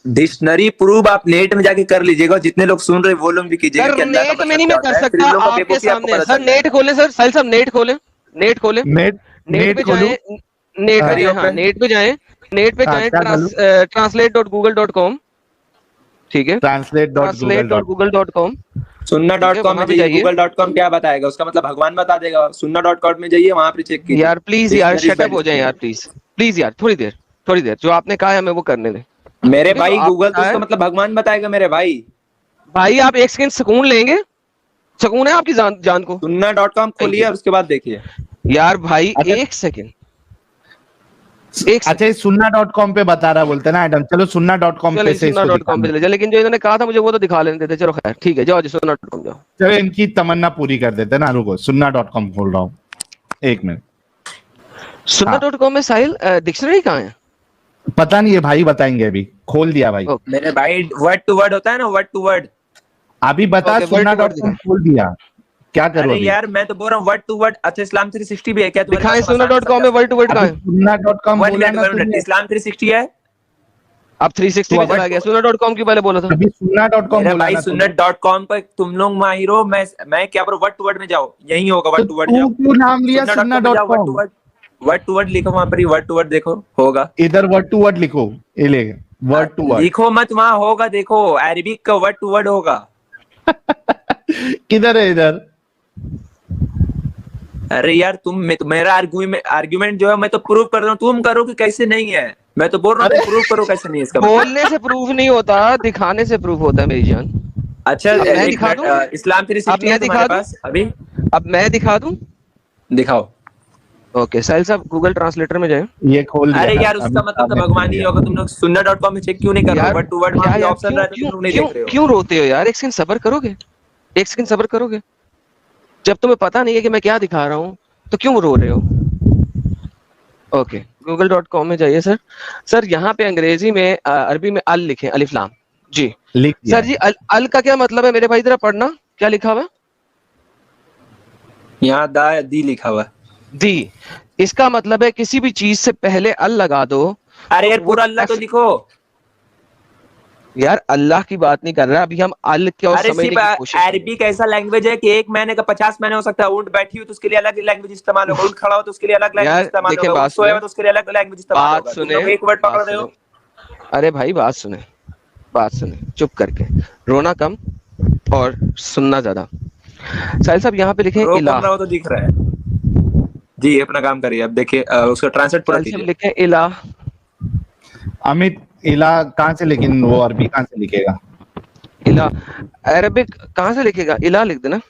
डिक्शनरी प्रूव आप नेट में जाके कर लीजिएगा, जितने लोग सुन रहे हैं वो लोग भी कीजिएगा सर कि अल्लाह का नेट में मतलब नहीं क्या मैं कर होता है, फिर सकता, इन लोगों का आपके बेवकूफी आपको सामने। पता सर चल नेट जाएगा। खोले सर, साहिल साहब नेट खोले, नेट खोले, नेट नेट पे खोलूं? जाए, नेट पे हाँ। जाए, हाँ नेट पे जाए, नेट पे हाँ, जाए क्या करूं? translate.google.com, ठीक है, translate.google.com। translate.google.com, सुन्ना.com में वहां पे जाइए, जाइए। google.com क्या बताएगा, उसका मतलब भगवान बता देगा। सुन्ना.com में जाइए, वहां पर चेक कीजिए। यार प्लीज यार शटअप हो जाए यार, प्लीज प्लीज यार, थोड़ी देर जो आपने कहा है हमें वो करने दें। मेरे ठीक है, भाई जो आपने गूगल तो कहा उसका है, मतलब भगवान बताएगा मेरे भाई। भाई आप एक सेकंड सुकून लेंगे, सुकून है आपकी जान को। सुन्ना.com थैंक खोलिए यू और उसके बाद देखिए। यार भाई, अच्छा एक सेकंड, एक अच्छा, सेकंड, ये सुन्ना.com पे बता रहा बोलते ना एडम, चलो सुन्ना.com पे चलो से इसको सुन्ना.com पे दिखाना। चले जाए, लेकिन जो इन्होंने कहा था मुझे वो तो दिखा लेने देते। चलो खैर ठीक है, जाओ जी सुन्ना.com जाओ। चलो इनकी तमन्ना पूरी कर देते ना, रुको सुन्ना.com खोल रहा हूँ, एक मिनट। सुन्ना.com में साहिल डिक्शनरी कहाँ है? पता नहीं है भाई, बताएंगे अभी, खोल दिया भाई। ओके मेरे भाई वर्ड टू वर्ड होता है ना, वर्ड टू वर्ड। अभी बता, ओके, word to word सुन्ना.com खोल दिया, क्या करूं अरे अभी? यार मैं तो बोल रहा हूँ वर्ड टू वर्ड। अच्छा इस्लाम 360 भी है क्या तुम्हारे दिखाएं पास? हम आसान सुन्ना.com में समझा वर्ड टू वर्ड कहाँ अभी है? सुन्ना.com वन बोला मिनट ना वन मिनट, तुमने, इस्लाम 360 है। अब 360 तो पे अब चला गया, सुन्ना.com क्यों पहले बोला था? अभी सुन्ना.com मेरा बोला भाई ना तुमने, सुन्नत.com पर तुम लोग माहिर हो, मैं क्या बोलूं, वर्ड टू वर्ड में जाओ, यही होगा, तो वर्ड टू वर्ड तू जाओ। क्यों नाम लिया सुन्ना.com में जाओ, सुन्ना.com? वर्ड टू वर्ड लिखो, वहां पर ही वर्ड टू वर्ड देखो होगा। इधर वर्ड टू वर्ड लिखो, ये ले वर्ड टू वर्ड। लिखो मत, वहां होगा देखो, अरबिक का वर्ड टू वर्ड होगा। किधर है इधर? अरे यार मेरा आर्ग्यूमेंट जो है मैं तो प्रूव कर रहा हूँ, तुम करो कि कैसे नहीं है। मैं तो बोल रहा हूँ तुम प्रूव करो कैसे नहीं है इसका मतलब। बोलने से प्रूफ नहीं होता, दिखाने से प्रूफ होता है मेरी जान। अच्छा अब मैं एक दिखा मिनट, दूं? इस्लाम अब 360 है मैं तुम्हारे दिखा दूं? पास अभी? अब मैं दिखा दूं? दिखाओ। ओके साहिल साहब गूगल ट्रांसलेटर में जाए। ये खोल दिया अरे ना यार अभी, उसका मतलब तो आपने खोल भगवान ही दिया। होगा। तुम लोग सुन्ना.com में चेक क्यों नहीं कर रहे हो? यार वर्ड टू वर्ड वहां क्या पे यार, ऑप्शन क्यों रहता है, क्यों तुम लोग नहीं क्यों देख रहे हो। क्यों रोते हो यार? एक सेकंड सब्र करोगे, एक सेकंड सब्र करोगे? जब तुम्हें पता नहीं है कि मैं क्या दिखा रहा हूँ तो क्यों रो रहे हो? ओके google.com में जाइए सर। सर यहाँ पे अंग्रेजी में अरबी में अल लिखे, अलिफ लाम जी। लिख दिया सर जी अल का क्या मतलब है मेरे भाई, जरा पढ़ना क्या लिखा हुआ है? यहाँ दा दी लिखा हुआ है। दी, इसका मतलब है किसी भी चीज से पहले अल लगा दो। अरे तो यार वो पूरा अल्लाह तो लिखो। यार अल्लाह की बात नहीं कर रहा, अभी हम अल क्या अरे समझने सिर्फ की कोशिश कर रहे अरबी का ऐसा लैंग्वेज है कि एक महीने का 50 महीने हो सकता है। ऊंट बैठी हो तो उसके लिए अलग लैंग्वेज इस्तेमाल होगा, ऊंट खड़ा हो तो उसके लिए अलग हैं। लैंग्वेज यार इस्तेमाल देखें, होगा, ऊंट बात सोया सुने, हो तो उसके लिए अलग लैंग्वेज इस्तेमाल बात होगा। तुम सुने, लोग एक वर्ड पकड़ बात रहे सुने। हो। अरे भाई बात सुने, बात सुने, चुप करके, रोना कम और सुनना ज्यादा। साहिल साहब यहाँ पे लिखे रो कम इलाह। रहा हो तो दिख रहा है। जी अपना काम करिए। अब देखिए उसका ट्रांसलेट पूरा साहिल साहब कीजिए। लिखे इलाह। अमित, इला कहाँ से, लेकिन वो अरबी कहाँ से लिखेगा? इलाह अरबिक कहाँ से लिखेगा? इलाह लिख देना।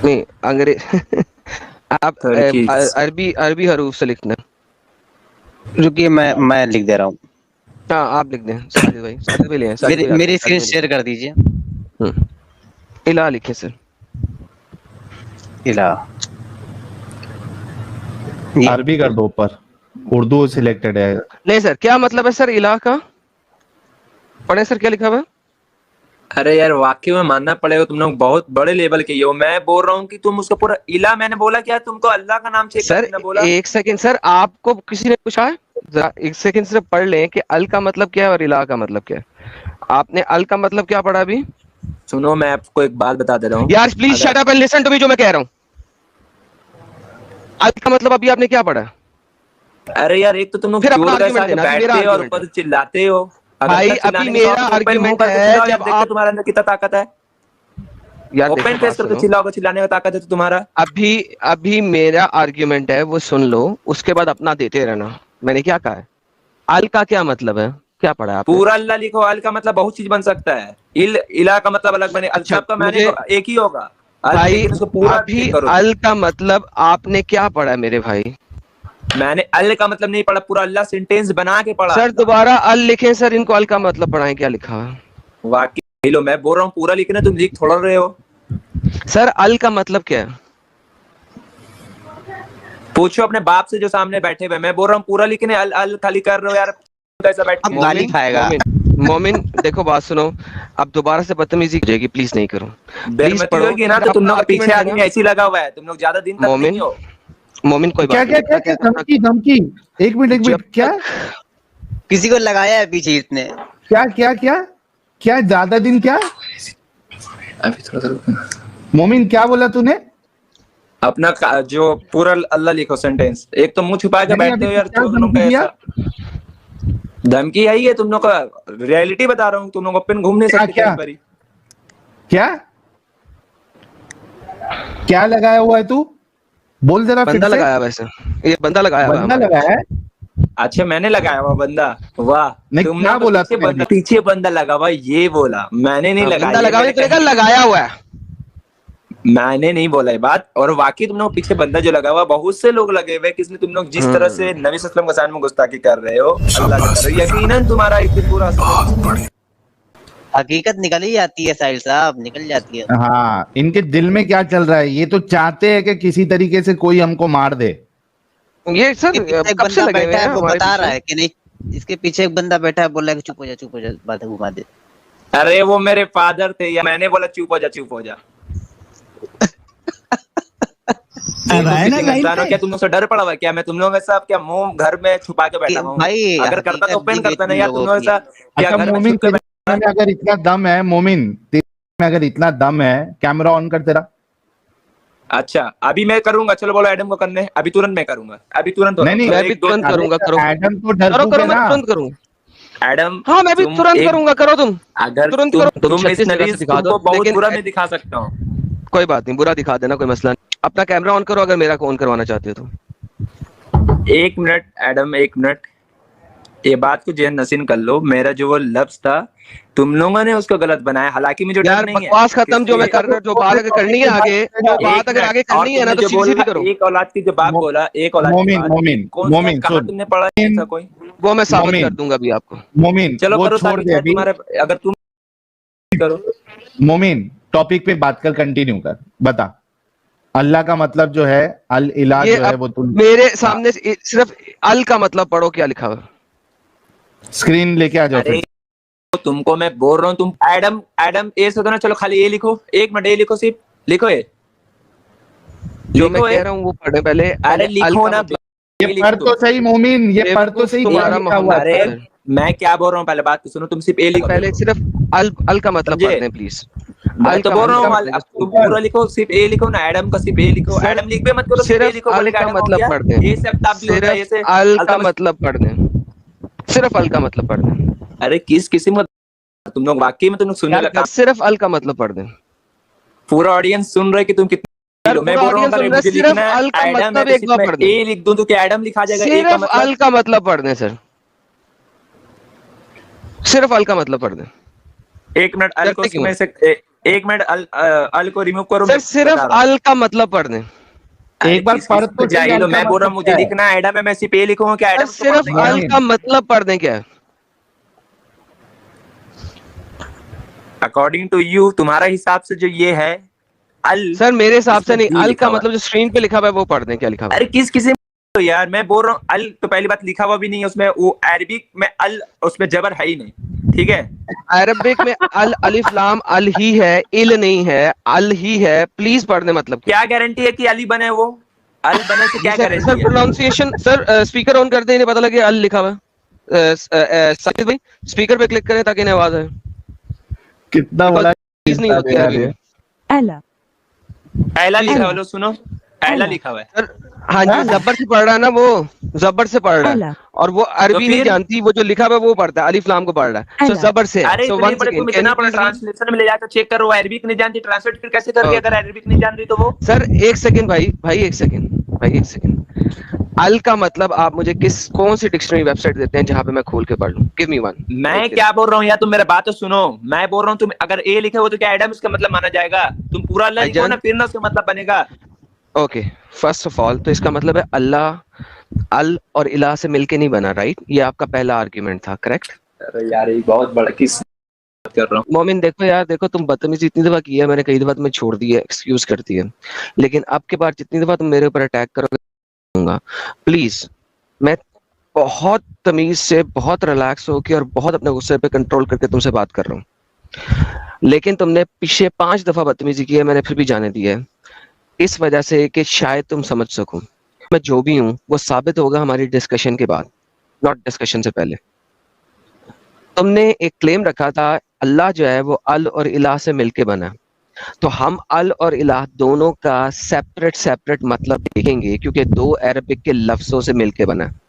नहीं अंग्रेज आप अरबी अरबी हरूफ से लिखना। रुकिए मैं लिख दे रहा हूँ। हाँ आप लिख दें साजिद भाई, साजिद भाई ले आए, मेरी स्क्रीन शेयर कर दीजिए। इलाह लिखे सर। इला अरबी कर दो ऊपर, उर्दू सिलेक्टेड है। नहीं सर, क्या मतलब है सर इलाह का? पढ़े सर क्या लिखा हुआ है? अरे यार वाकई में मानना पड़ेगा, तुम लोग बहुत बड़े लेवल के हो। मैं बोल रहा हूँ कि तुम उसका पूरा इला, मैंने बोला क्या तुमको अल्लाह का नाम चेक सर करके ना बोला। एक सेकंड सर, आपको किसी ने पूछा है? जरा एक सेकंड सिर्फ पढ़ लें कि अल का मतलब क्या है और इलाह का मतलब क्या है। आपने अल का मतलब क्या पढ़ा अभी? सुनो मैं आपको एक बात बता दे रहा हूँ यार please shut up and listen to me, जो मैं कह रहा हूँ। अल का मतलब अभी आपने क्या पढ़ा? अरे यार एक तो तुम लोग फिर अपना चोर के argument साथ देना, बैठते हो और argument ऊपर चिल्लाते हो। भाई, अभी मेरा argument है जब आप तुम्हारे अंदर कितना ताकत है। यार ओपन देखो, फेस बात करके सुनो। चिल्लाओगे, चिल्लाने का ताकत है तो तुम्हारा। अभी मेरा आर्ग्यूमेंट है वो सुन लो, उसके बाद अपना देते रहना। मैंने क्या कहा है? अल का क्या मतलब है, क्या पढ़ा आपने? पूरा अल्लाह लिखो। अल का मतलब बहुत चीज बन सकता है। इला का मतलब अलग बने, अच्छा, सबका मैंने एक ही होगा भाई लेकिन उसको पूरा अभी करो। अल का मतलब आपने क्या पढ़ा मेरे भाई? मैंने अल का मतलब नहीं पढ़ा, पूरा अल्लाह सेंटेंस बना के पढ़ा। सर दोबारा अल लिखे सर, इनको अल का मतलब पढ़ाएं, क्या लिखा है? वाकई लो, मैं बोल रहा हूँ पूरा लिखना, तुम लिख थोड़ा रहे हो। सर अल का मतलब क्या है? पूछो अपने बाप से जो सामने बैठे हुए, मैं बोल रहा हूँ पूरा लिखने अल अल खाली कर रहे हो यार, कैसा बैठ अब गाली खाएगा। मोमिन देखो बात सुनो, अब दोबारा से बदतमीजी हो जाएगी, प्लीज नहीं करो। प्लीज बेरमती होगी ना तो तुम लोग पीछे आदमी ऐसी लगा हुआ है, तुम लोग ज्यादा दिन तक नहीं हो। मोमिन कोई क्या बात क्या क्या क्या धमकी धमकी, एक मिनट क्या किसी को लगाया है पीछे इसने? क्या क्या क्या क्या ज्यादा दिन क्या? अभी थोड़ा सा मोमिन क्या बोला तूने? अपना जो पूरा अल्लाह लिखो सेंटेंस, एक तो मुंह छुपा के बैठते हो यार तुम लोग ऐसा। धमकी है ये, तुम लोग का रियलिटी बता रहा हूँ, तुम लोग ओपन घूम नहीं सकते कहीं पर ही। क्या क्या लगाया हुआ है तू? बोल जरा। बंदा लगाया वैसे, ये बंदा लगाया हुआ है। बंदा लगाया है? अच्छा मैंने लगाया हुआ बंदा? वाह, तुम क्या बोला? पीछे बंदा लगा हुआ ये बोला, मैंने नहीं लगाया। बंदा लगाया हुआ है, मैंने नहीं बोला ये बात। और वाकई तुम लोग पीछे बंदा जो लगा हुआ, बहुत से लोग लगे हुए, किसने तुम लोग जिस तरह से नबी सल्लल्लाहु अलैहि वसल्लम के सामने गुस्ताखी कर रहे हो, अल्लाह की तरह यकीनन तुम्हारा एक पूरा हकीकत निकल ही जाती है साहिल साहब, निकल जाती है। हाँ, इनके दिल में क्या चल रहा है, ये तो चाहते हैं कि किसी तरीके से कोई हमको मार दे। ये सर एक बंदा बैठा है वो बता रहा है कि नहीं, इसके पीछे एक बंदा बैठा है बोल रहा है कि चुप हो जा बातें घुमा दे। अरे वो मेरे फादर थे या मैंने बोला चुप हो जा। क्या तुम लोग से डर पड़ा हुआ क्या? मैं तुम लोग ऐसा क्या मुंह घर में छुपा के बैठा हूँ? अगर करता तो ओपन करता ना यार, तुम लोग ऐसा क्या घर में छुप के अगर इतना दम है मोमिन, में अगर इतना दम है, कैमरा ऑन कर तेरा। अच्छा अभी मैं करूंगा, चलो बोलो एडम को करने, अभी तुरंत मैं करूंगा, अभी तुरंत। नहीं मैं भी तुरंत करूंगा, करो। एडम तो डरपोक है ना। तुरंत करूंगा एडम। हाँ मैं भी तुरंत करूंगा, करो तुम। अगर तुरंत करो, तुम इस नबी को बहुत बुरा में दिखा सकता हूँ। कोई बात नहीं, बुरा दिखा देना, कोई मसला नहीं। अपना कैमरा ऑन करो अगर मेरा ऑन करवाना चाहते हो तो। 1 मिनट एडम, 1 मिनट, ये बात को जहन नसीन कर लो। मेरा जो वो लफ्ज था तुम लोगों ने उसको गलत बनाया, हालांकि मुझे डर नहीं है। बकवास खत्म, जो मैं कर रहा हूँ, जो बात अगर करनी है आगे, जो बात अगर आगे करनी है ना तो सीधी करो। एक औलाद की जो बात बोला, एक औलाद मोमिन कहाँ तुमने पढ़ा ऐसा कोई? वो मैं साबित कर दूंगा अभी आपको। मोमिन चलो करो, छोड़ दे अभी। अगर तुम करो। मोमिन टॉपिक पे बात कर, कंटिन्यू कर, बता। अल्लाह का मतलब जो है अल इलाह जो है वो तुम मेरे सामने सिर्फ अल का मतलब पढ़ो, क्या लिखा हुआ स्क्रीन लेके आ जाओ। तुमको मैं बोल रहा हूँ, तुम एडम ए से ना, चलो खाली ए लिखो, 1 मिनट ए लिखो, सिर्फ लिखो ए जो मैं कह रहा हूँ वो पढ़े पहले। अरे लिखो ना, ये पढ़ तो सही मोमिन, ये पढ़ तो सही। अरे मैं क्या बोल रहा हूँ, पहले बात तो सुनो, तुम सिर्फ ए लिखो पहले, सिर्फ अल का मतलब पढ़ दें प्लीज। मैं तो बोल रहा हूँ तुम पूरा लिखो, सिर्फ ए लिखो ना, एडम का सिर्फ ए लिखो। एडम लिख भी मत करो, सिर्फ ए लिखो। अल का मतलब पढ़ दें, सिर्फ अल का मतलब पढ़ दें, सिर्फ अल का मतलब पढ़ दें। अरे किस किसी में तुम लोग वाकई में तुम लोग सुनने लगा, सिर्फ अल का मतलब पढ़ दें। पूरा ऑडियंस सुन रहे कि तुम कितने, मैं बोल रहा हूँ सिर्फ अल का मतलब एक बार पढ़ दें। ए लिख दूं तो क्या एडम लिखा जाएगा? सिर्फ अल का मतलब पढ़ दें सर, सिर्फ अल का मतलब पढ़ दें। 1 मिनट अल को इसमें से 1 मिनट अल को रिमूव करो। सर सिर्फ अल का मतलब पढ़ दें, एक बार पढ़ तो जाइए। मैं बोल रहा हूँ मुझे लिखना है एडम है, मैं सिर्फ ए लिखूंगा क्या? एडम सिर्फ अल का मतलब पढ़ दें क्या? अकॉर्डिंग टू यू, तुम्हारा हिसाब से जो ये है अल, सर मेरे हिसाब से नहीं, अल का मतलब जो स्क्रीन पे लिखा हुआ है वो पढ़ दें, क्या लिखा हुआ है? अरे किस किसी तो यार मैं बोल रहा हूँ अल तो पहली बात लिखा हुआ भी नहीं है उसमें, वो अरबिक में अल, उसमें जबर है ही नहीं, ठीक है? अरबिक में अल, अलिफ लाम अल ही है, इल नहीं है, अल ही है। प्लीज पढ़ दें मतलब। क्या गारंटी है कि अली बने? वो अल बने से क्या guarantee? Sir pronunciation, sir speaker on कर दें, इन्हें पता लगे अल लिखा हुआ है। साजिद भाई स्पीकर पे क्लिक करें ताकि इन्हें आवाज आए। कितना बड़ा चीज नहीं होती है। एला लिखा हुआ, सुनो एला लिखा हुआ है। हाँ जी, जबर से पढ़ रहा है ना, वो जबर से पढ़ रहा है, और वो अरबी नहीं जानती, वो जो लिखा हुआ है वो पढ़ता है, अलिफ लाम को पढ़ रहा है, तो जबर से। अरे तुम इतना बड़ा ट्रांसलेशन में ले जाकर चेक करो, अरबिक नहीं जानती, ट्रांसलेट फिर कैसे करके? अगर अरबिक नहीं जान रही तो वो। सर 1 सेकंड भाई 1 सेकंड। अल का मतलब आप मुझे कौन सी डिक्शनरी वेबसाइट देते हैं जहां पे मैं खोल के पढ़ लूं? Give me one. मैं क्या बोल रहा हूँ यार, तुम मेरा बात तो सुनो। मैं बोल रहा हूँ तुम अगर ए लिखे हो तो क्या एडम इसका मतलब माना जाएगा? तुम पूरा अल्लाह लिखो ना, फिर ना उसका मतलब बनेगा। ओके, फर्स्ट ऑफ ऑल तो इसका मतलब है अल्लाह अल और इला से मिलके नहीं बना, राइट? ये आपका पहला आर्ग्यूमेंट था, करेक्ट? अरे यार ये बहुत बड़ा किस कर रहा हूँ। मोमिन देखो यार, देखो तुम बदतमीजी इतनी दफा की है मैंने, कई दफा तुम्हें छोड़ दी है, एक्सक्यूज करती है, लेकिन अब के बाद जितनी दफा तुम मेरे ऊपर अटैक करोगे दूंगा। प्लीज, मैं बहुत तमीज से, बहुत रिलैक्स होकर और बहुत अपने गुस्से पे कंट्रोल करके तुमसे बात कर रहा हूँ, लेकिन तुमने पीछे 5 दफा बदतमीजी की है, मैंने फिर भी जाने दिया है, इस वजह से कि शायद तुम समझ सको। मैं जो भी हूँ वो साबित होगा हमारी डिस्कशन के बाद, नॉट डिस्कशन से पहले। तुमने एक क्लेम रखा था अल्लाह जो है वो अल और इलाह से मिलके बना है, तो हम अल और इलाह दोनों का सेपरेट मतलब देखेंगे, क्योंकि 2 अरबिक के लफ्जों से मिलके बना है।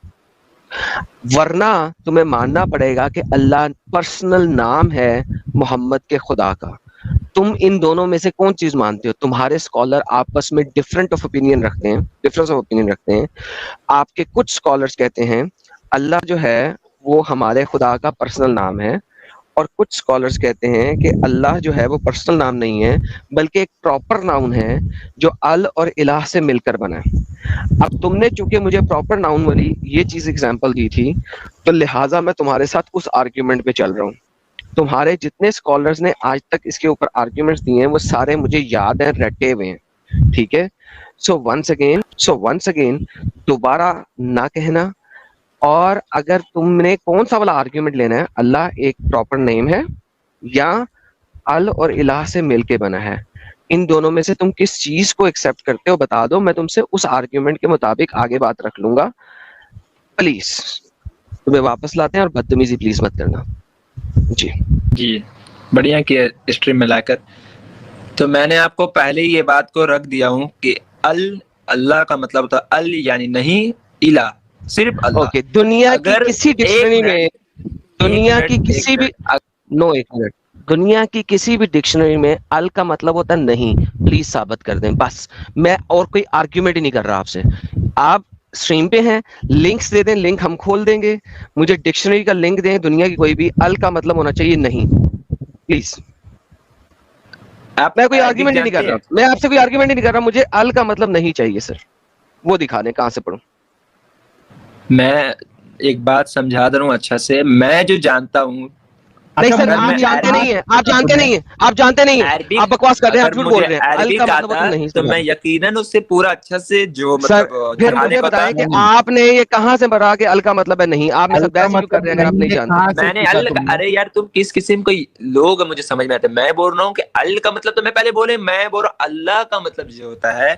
वरना तुम्हें मानना पड़ेगा कि अल्लाह पर्सनल नाम है मोहम्मद के खुदा का। तुम इन दोनों में से कौन चीज मानते हो? तुम्हारे स्कॉलर आपस में डिफरेंस ऑफ ओपिनियन रखते हैं। आपके कुछ स्कॉलर्स कहते हैं अल्लाह जो है वो हमारे खुदा का पर्सनल नाम है, और कुछ स्कॉलर्स कहते हैं कि अल्लाह जो है वो पर्सनल नाम नहीं है बल्कि एक प्रॉपर नाउन है जो अल और इलाह से मिलकर बना है। अब तुमने चूंकि मुझे प्रॉपर नाउन वाली ये चीज एग्जांपल दी थी, तो लिहाजा मैं तुम्हारे साथ उस आर्ग्यूमेंट पे चल रहा हूँ। तुम्हारे जितने स्कॉलर्स ने आज तक इसके ऊपर आर्ग्यूमेंट्स दिए हैं वो सारे मुझे याद हैं, रटे हुए हैं, ठीक है। सो वंस अगेन दोबारा ना कहना। और अगर तुमने कौन सा वाला आर्ग्यूमेंट लेना है, अल्लाह एक प्रॉपर नेम है या अल और इलाह से मिलके बना है, इन दोनों में से तुम किस चीज को एक्सेप्ट करते हो बता दो, मैं तुमसे उस आर्ग्यूमेंट के मुताबिक आगे बात रख लूंगा। प्लीज तुम्हें वापस लाते हैं, और बदतमीजी प्लीज मत करना। जी बढ़िया किया स्ट्रीम में लाकर। तो मैंने आपको पहले ही ये बात को रख दिया हूँ कि अल्लाह का मतलब होता है अल यानी नहीं, इला सिर्फ अल्लाह। ओके, दुनिया की किसी डिक्शनरी में, दुनिया की किसी भी दुनिया की किसी भी डिक्शनरी में अल का मतलब होता नहीं, प्लीज साबित कर दें। बस मैं और कोई आर्ग्यूमेंट ही नहीं कर रहा आपसे। आप स्ट्रीम पे हैं, लिंक्स दे दें, लिंक हम खोल देंगे, मुझे डिक्शनरी का लिंक दें दुनिया की कोई भी, अल का मतलब होना चाहिए नहीं, प्लीज। मैं कोई आर्ग्यूमेंट नहीं कर रहा, मैं आपसे कोई आर्ग्यूमेंट नहीं कर रहा, मुझे अल का मतलब नहीं चाहिए सर, वो दिखा दें, कहां से पढ़ूं। मैं एक बात समझा दे रहा हूँ अच्छा से, मैं जो जानता हूँ। नहीं सर, आप जानते नहीं है, आप जानते नहीं है, आप बकवास कर रहे हैं, आप झूठ बोल रहे हैं। अल का मतलब नहीं, तो मैं यकीनन उससे पूरा अच्छा से जो मतलब फिर मुझे बताएं कि आपने ये कहां से भरा के अल का मतलब है नहीं, आप मेरे साथ बहस क्यों कर रहे हैं अगर आप नहीं जानते। मैंने अल, अरे यार तुम किस किस्म को लोग, मुझे समझ में आता है। मैं बोल रहा हूँ कि अल का मतलब, तो मैं पहले बोले, मैं बोल रहा हूँ अल्लाह का मतलब जो होता है।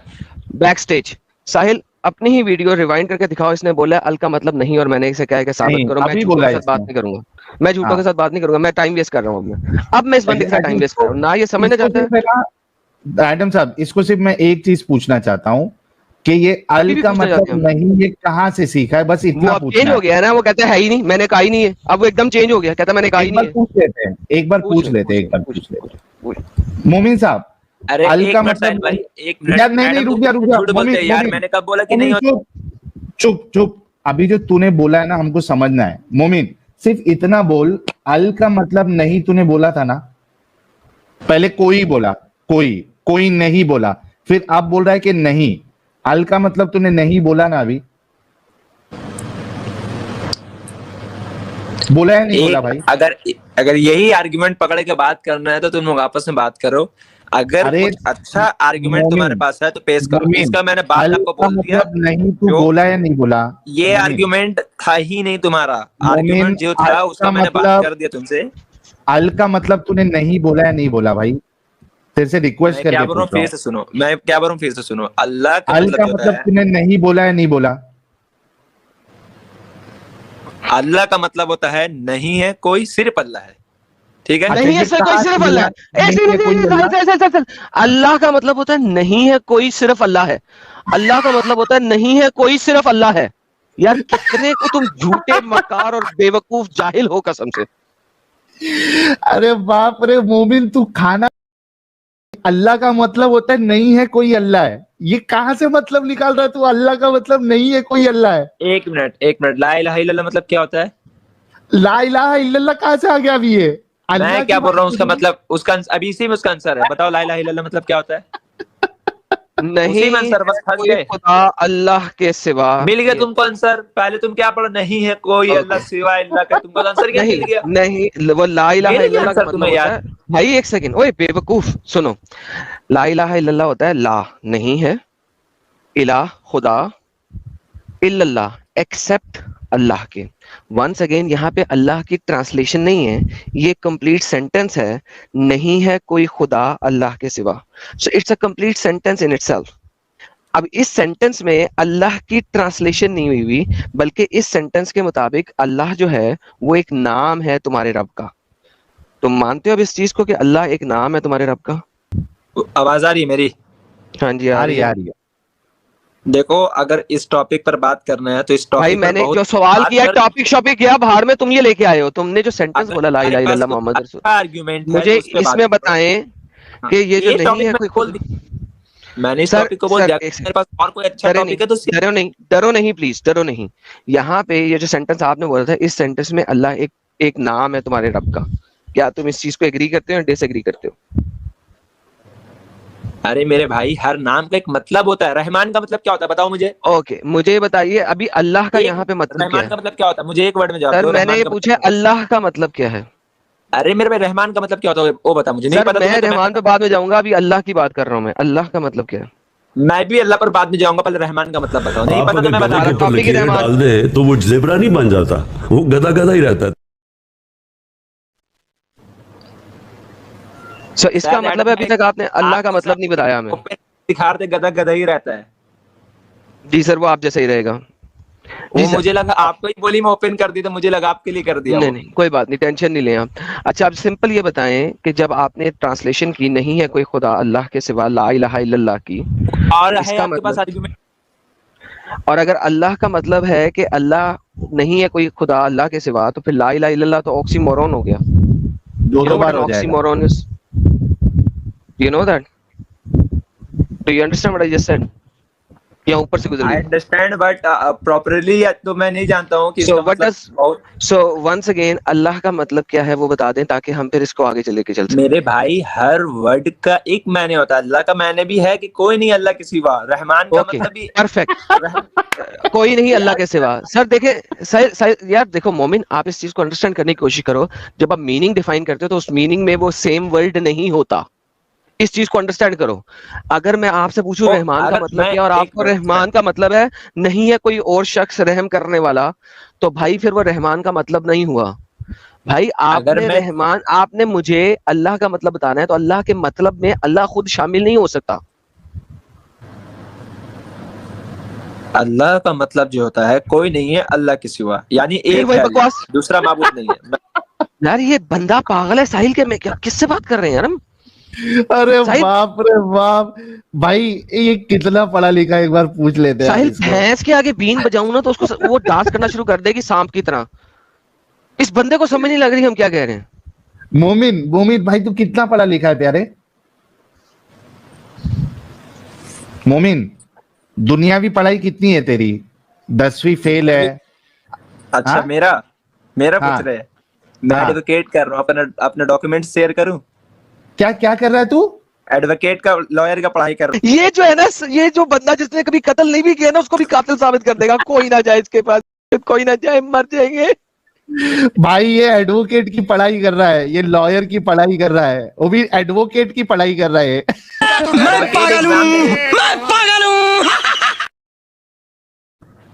बैक स्टेज साहिल अपनी ही वीडियो रिवाइंड करके दिखाओ, इसने बोला अल का मतलब नहीं और मैंने इसे कहा है कि साबित करो। मैं झूठों के साथ बात नहीं करूंगा, मैं झूठों के साथ बात नहीं करूंगा, मैं टाइम वेस्ट कर रहा हूँ। अब मैं इस बंदे के साथ टाइम वेस्ट कर रहा हूँ ना, ये समझना चाहता है। एडम साहब, इसको सिर्फ मैं एक चीज पूछना चाहता हूँ कि ये अल का मतलब नहीं ये कहाँ से सीखा है, बस इतना पूछना। चेंज हो गया है ना, वो कहता है ही नहीं, मैंने कहा ही नहीं है, अब वो एकदम चेंज हो गया, कहता मैंने कहा ही नहीं है। एक बार पूछ लेते मोमिन साहब, अरे अल का मतलब भाई, एक मिनट यार, नहीं रुक जा, यार मैंने कब बोला कि नहीं होता। चुप, अभी जो तूने बोला है ना हमको समझना है। मोमिन सिर्फ इतना बोल, अल का मतलब नहीं तूने बोला था ना, पहले कोई बोला, कोई नहीं बोला, फिर आप बोल रहा है कि नहीं, अल का मतलब तूने नहीं बोला ना, अभी बोला है नहीं बोला भाई। अगर यही आर्गुमेंट पकड़ के बात करना है तो तुम लोग आपस में बात करो। अगर कुछ अच्छा आर्गुमेंट तुम्हारे पास है तो पेश करो। इसका मैंने बात आपको बोल दिया, नहीं तू बोला या नहीं बोला, ये आर्गुमेंट था ही नहीं तुम्हारा। आर्गुमेंट जो था उसका मैंने बात कर दिया तुमसे। अल का मतलब तूने नहीं बोला या नहीं बोला भाई, तेरे से रिक्वेस्ट करके क्या बोल रहा हूँ फिर से सुनो, मैं क्या बोल रहा हूँ फिर से सुनो। अल्लाह का मतलब तूने नहीं बोला या नहीं बोला। अल्लाह का मतलब होता है नहीं है कोई, सिर्फ अल्लाह है, ठीक है। नहीं है कोई, सिर्फ अल्लाह है। अल्लाह का मतलब होता है नहीं है कोई, सिर्फ अल्लाह है। अल्लाह का मतलब होता है नहीं है कोई, सिर्फ अल्लाह है। यार कितने को तुम झूठे, मकार और बेवकूफ जाहिल हो कसम से। अरे बाप रे मोमिन, तू खाना, अल्लाह का मतलब होता है नहीं है कोई अल्लाह है, ये कहां से मतलब निकाल रहा है तू? अल्लाह का मतलब नहीं है कोई अल्लाह है। एक मिनट, ला इलाहा इल्लल्लाह मतलब क्या होता है? ला इलाहा इल्लल्लाह कहां से आ गया अभी ये? मैं क्या बोल रहा हूँ उसका मतलब, उसका अभी इसी में उसका आंसर है। बताओ ला इलाहा इल्लल्लाह मतलब क्या होता है? नहीं कोई खुदा अल्लाह के सिवा। मिल गया तुमको आंसर। पहले तुम क्या पढ़ो, नहीं है कोई अल्लाह सिवा अल्लाह का, तुमको आंसर क्या मिल गया? नहीं वो ला इलाहा इल्लल्लाह का मतलब होता है, भाई एक सेकंड, ओए बेवकूफ सुनो, ला इलाहा इल्लल्लाह होता है ला नहीं है, इलाह खुदा, इल्लल्लाह, एक्सेप्ट अल्लाह के। वंस अगेन यहाँ पे अल्लाह की ट्रांसलेशन नहीं है, ये कंप्लीट सेंटेंस है, नहीं है कोई खुदा अल्लाह के सिवा। So it's a complete sentence in itself. अब इस सेंटेंस में अल्लाह की ट्रांसलेशन नहीं हुई हुई, बल्कि इस सेंटेंस के मुताबिक अल्लाह जो है वो एक नाम है तुम्हारे रब का। तुम मानते हो अब इस चीज को कि अल्लाह एक नाम है तुम्हारे रब का? आवाज आ रही है मेरी? हाँ जी आ रही है। देखो, अगर इस टॉपिक पर बात करना है तो इस टॉपिक भाई मैंने जो सवाल किया टॉपिक शॉपिक किया बाहर में, तुम ये लेके आए हो। तुमने जो सेंटेंस बोला ला इलाहा इल्लल्लाह मोहम्मद रसूल, आर्ग्यूमेंट मुझे इसमें बताएं कि ये जो नहीं है कोई खुद। मैंने इस टॉपिक को बोल दिया, मेरे पास और कोई अच्छा टॉपिक है तो डरो नहीं प्लीज, डरो नहीं। यहाँ पे ये जो सेंटेंस आपने बोला था, इस सेंटेंस में अल्लाह एक नाम है तुम्हारे रब का। क्या तुम इस चीज को एग्री करते हो या डिसएग्री करते हो? अरे मेरे भाई, हर नाम का एक मतलब होता है। रहमान का मतलब क्या होता है बताओ मुझे? ओके, मुझे बताइए अभी अल्लाह का यहाँ पे मतलब क्या रहमान है? का मतलब क्या होता है? मुझे एक वर्ड में जवाब दो। मैंने ये पूछा अल्लाह का मतलब क्या है? अरे मेरे भाई, रहमान का मतलब क्या होता है वो बता मुझे। नहीं पता। मैं रहमान पे बाद में जाऊंगा, अभी अल्लाह की बात कर रहा हूँ मैं। अल्लाह का मतलब क्या है? मैं भी अल्लाह पर बाद में जाऊंगा, पहले रहमान का मतलब बताओ। नहीं पता तो मैं बता रहा हूँ। डाल दे तो वो ज़ेब्रा नहीं बन जाता, वो गधा गधा ही रहता है। सो इसका मतलब है अभी तक आपने अल्लाह का मतलब नहीं बताया हमें। दिखाते गधा गधा ही रहता है। जी सर, वो आप जैसा ही रहेगा। वो मुझे लगा आपको ही बोली, मैं ओपन कर दी तो मुझे लगा आपके लिए कर दिया। नहीं कोई बात नहीं, टेंशन नहीं लें आप। अच्छा, आप सिंपल ये बताएं कि जब आपने ट्रांसलेशन की नहीं है कोई खुदा अल्लाह के सिवा, ला इलाहा इल्लल्लाह की, और इसका है आपके मतलब, पास आर्गुमेंट? और अगर अल्लाह का मतलब है कि अल्लाह नहीं है कोई खुदा अल्लाह के सिवा, तो फिर ला इलाहा इल्लल्लाह तो ऑक्सीमोरॉन हो गया। दो बार हो जाएगा। Oxymoron is, you know that? Do you understand what I just said? या ऊपर से गुजर I गई? understand but properly तो मैं नहीं जानता हूँ कि So what does, so once again अल्लाह का मतलब क्या है वो बता दें ताकि हम फिर इसको आगे चले के चल सकें। मेरे भाई, हर वर्ड का एक मायने होता है। अल्लाह का मायने भी है कि कोई नहीं अल्लाह के सिवा। रहमान का मतलब भी परफेक्ट, कोई नहीं अल्लाह के सिवा। सर देखे सर यार, देखो मोमिन, आप इस चीज को अंडरस्टैंड करने की कोशिश करो। जब आप मीनिंग डिफाइन करते हो तो उस मीनिंग में वो सेम वर्ड नहीं होता। इस चीज को अंडरस्टैंड करो। अगर मैं आपसे पूछूं रहमान का मतलब क्या और आपको रहमान का मतलब है नहीं है कोई और शख्स रहम करने वाला, तो भाई फिर वो रहमान का मतलब नहीं हुआ। भाई आपने रहमान, आपने मुझे अल्लाह का मतलब बताना है, तो अल्लाह के मतलब में अल्लाह खुद शामिल नहीं हो सकता। अल्लाह का मतलब जो होता है कोई नहीं है अल्लाह के सिवा, यानी एक है, बकवास, दूसरा माबूद नहीं है। यार ये बंदा पागल है साहिल के। मैं क्या, किससे बात कर रहे हैं यार हम? अरे बाप रे बाप भाई, ये कितना पढ़ा लिखा एक बार पूछ लेते हैं। साहिल भैंस के आगे बीन बजाऊं ना तो उसको वो डांस करना शुरू कर देगी सांप की तरह। इस बंदे को समझ नहीं लग रही हम क्या कह रहे हैं। मोमिन भाई, तू कितना पढ़ा लिखा है प्यारे? मोमिन, दुनियावी पढ़ाई कितनी है तेरी? 10वीं फेल है। अच्छा हाँ? मेरा हाँ? पूछ रहे हैं। मैं एडवोकेट कर रहा हूँ, अपने डॉक्यूमेंट शेयर करूं? क्या कर रहा है तू? एडवोकेट का, लॉयर का पढ़ाई कर रहा हूं। ये जो है ना, ये जो बंदा जिसने कभी कत्ल नहीं भी किया ना, उसको भी कातिल साबित कर देगा। कोई ना जाए इसके पास, कोई ना जाए, मर जाएंगे। भाई ये एडवोकेट की पढ़ाई कर रहा है, ये लॉयर की पढ़ाई कर रहा है, वो भी एडवोकेट की पढ़ाई कर रहा है। मैं पागल हूँ।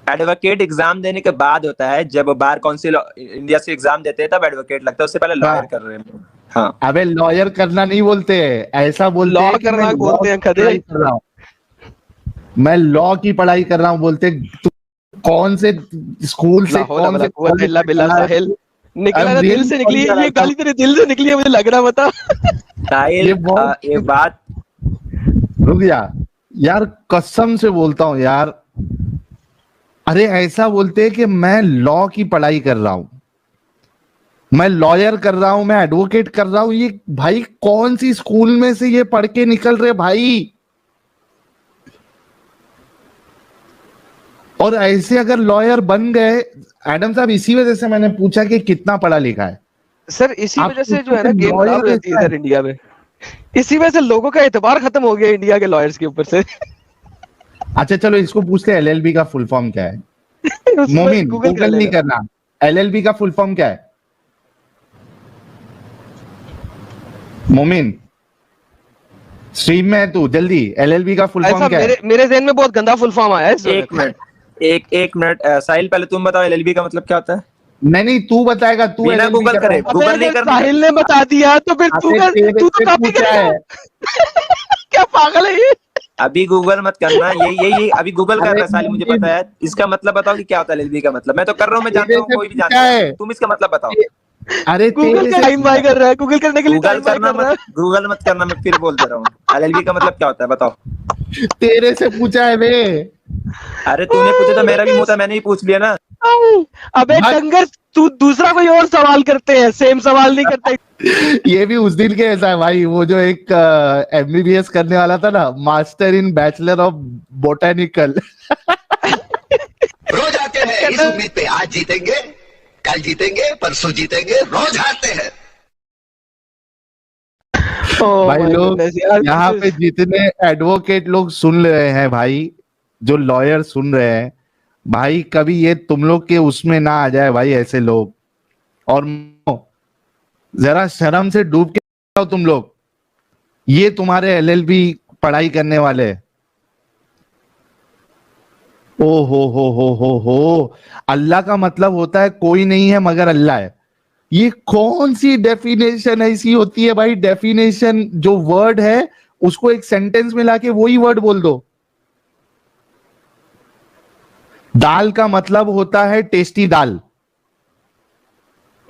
एडवोकेट एग्जाम देने के बाद होता है, जब बार काउंसिल इंडिया से एग्जाम देते हैं तब एडवोकेट लगता है, उससे पहले लॉयर कर रहे हैं। हाँ, अबे लॉयर करना नहीं बोलते हैं, ऐसा बोलते हैं कि मैं बोलते हैं खदे, कर रहा हूँ, मैं लॉ की पढ़ाई कर रहा हूँ। बोलते तू कौन से स्कूल से, कौन से निकला दिल से निकली ये गाली, तेरे दिल से निकली है, मुझे लग रहा। बता ये बात रुक जा यार, कसम से बोलता हूँ यार। अरे ऐसा बोलते हैं कि मैं लॉ की पढ़ाई कर रहा हूं, मैं लॉयर कर रहा हूं, मैं एडवोकेट कर रहा हूं। ये भाई कौन सी स्कूल में से ये पढ़ के निकल रहे भाई? और ऐसे अगर लॉयर बन गए एडम साहब, इसी वजह से मैंने पूछा कि कितना पढ़ा लिखा है। सर इसी वजह से जो है ना गेम खराब रहती है इधर इंडिया में। इसी वजह से लोगों का एतबार खत्म हो गया इंडिया के लॉयर्स के ऊपर से। अच्छा चलो इसको पूछते हैं, एलएलबी का फुल फॉर्म क्या है? मोमिन गूगल नहीं करना, एलएलबी का फुल फॉर्म क्या है? मोमिन स्ट्रीम में है तू, जल्दी एलएलबी का फुल फॉर्म क्या है? मेरे ज़हन में बहुत गंदा फुल फॉर्म आया है। एक मिनट, एक मिनट साहिल, पहले तुम बताओ एलएलबी का मतलब क्या होता है? नहीं तू बताएगा, तू बिना LLB गूगल कर रहा करे, है। गूगल नहीं करना। साहिल ने बता दिया तो फिर अबे तू तेरे तू तो से कॉपी पूछा करेगा। है। क्या पागल है ये? अभी गूगल मत करना, ये अभी गूगल कर अरे रहा है साहिल, मुझे नहीं, पता है। इसका मतलब बताओ कि क्या होता है एलएलबी का मतलब। मैं तो कर रहा हूँ, मैं जानता तेरे हूँ, से कोई भी पूछा जानता है। है। तुम इसका मतलब बताओ। अरे गूगल तेरे का से टाइम बाय कर रहा है, गूगल करने के लिए गूगल टाइम बाय करना कर रहा मत, गूगल मत करना, मैं फिर बोल दे रहा हूँ। एलएलबी का मतलब क्या होता है बताओ। तेरे से पूछा है बे। अरे तूने पूछा तो मेरा भी मुंह था, मैंने ही पूछ लिया ना। है। अबे बस। डंगर, तू दूसरा कोई और सवाल करते हैं, सेम सवाल नहीं करते। ये भी उस दिन के ऐसा है भाई, वो जो एक MBBS करने वाला था ना, master in bachelor of botanical. रोज आते हैं इस उम्मीद पे आज जीतेंगे, कल जीतेंगे, परसों जीतेंगे, रोज हारते हैं। भाई लोग यहाँ पे जितने एडवोकेट लोग सुन रहे हैं भाई, जो लॉयर सुन रहे हैं भाई, कभी ये तुम लोग के उसमें ना आ जाए भाई ऐसे लोग। और जरा शर्म से डूब के जाओ तुम लोग, ये तुम्हारे LLB पढ़ाई करने वाले। ओ हो, अल्लाह का मतलब होता है कोई नहीं है मगर अल्लाह है। ये कौन सी डेफिनेशन ऐसी होती है भाई? डेफिनेशन जो वर्ड है उसको एक सेंटेंस में लाके वही वर्ड बोल दो। दाल का मतलब होता है टेस्टी दाल।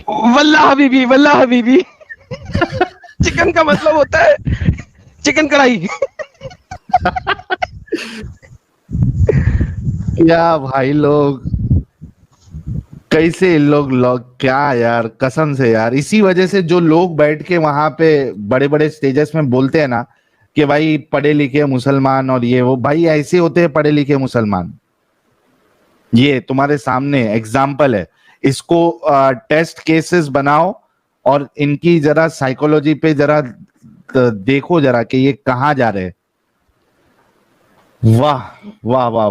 वल्लाह हबीबी, वल्लाह हबीबी। चिकन का मतलब होता है चिकन कढ़ाई। क्या भाई लोग, कैसे लोग क्या यार, कसम से यार। इसी वजह से जो लोग बैठ के वहां पे बड़े बड़े स्टेजेस में बोलते हैं ना कि भाई पढ़े लिखे मुसलमान और ये वो, भाई ऐसे होते हैं पढ़े लिखे मुसलमान। ये तुम्हारे सामने एग्जाम्पल है। इसको टेस्ट केसेस बनाओ और इनकी जरा साइकोलॉजी पे जरा देखो जरा कि ये कहाँ जा रहे हैं। वाह वाह वाह वाह।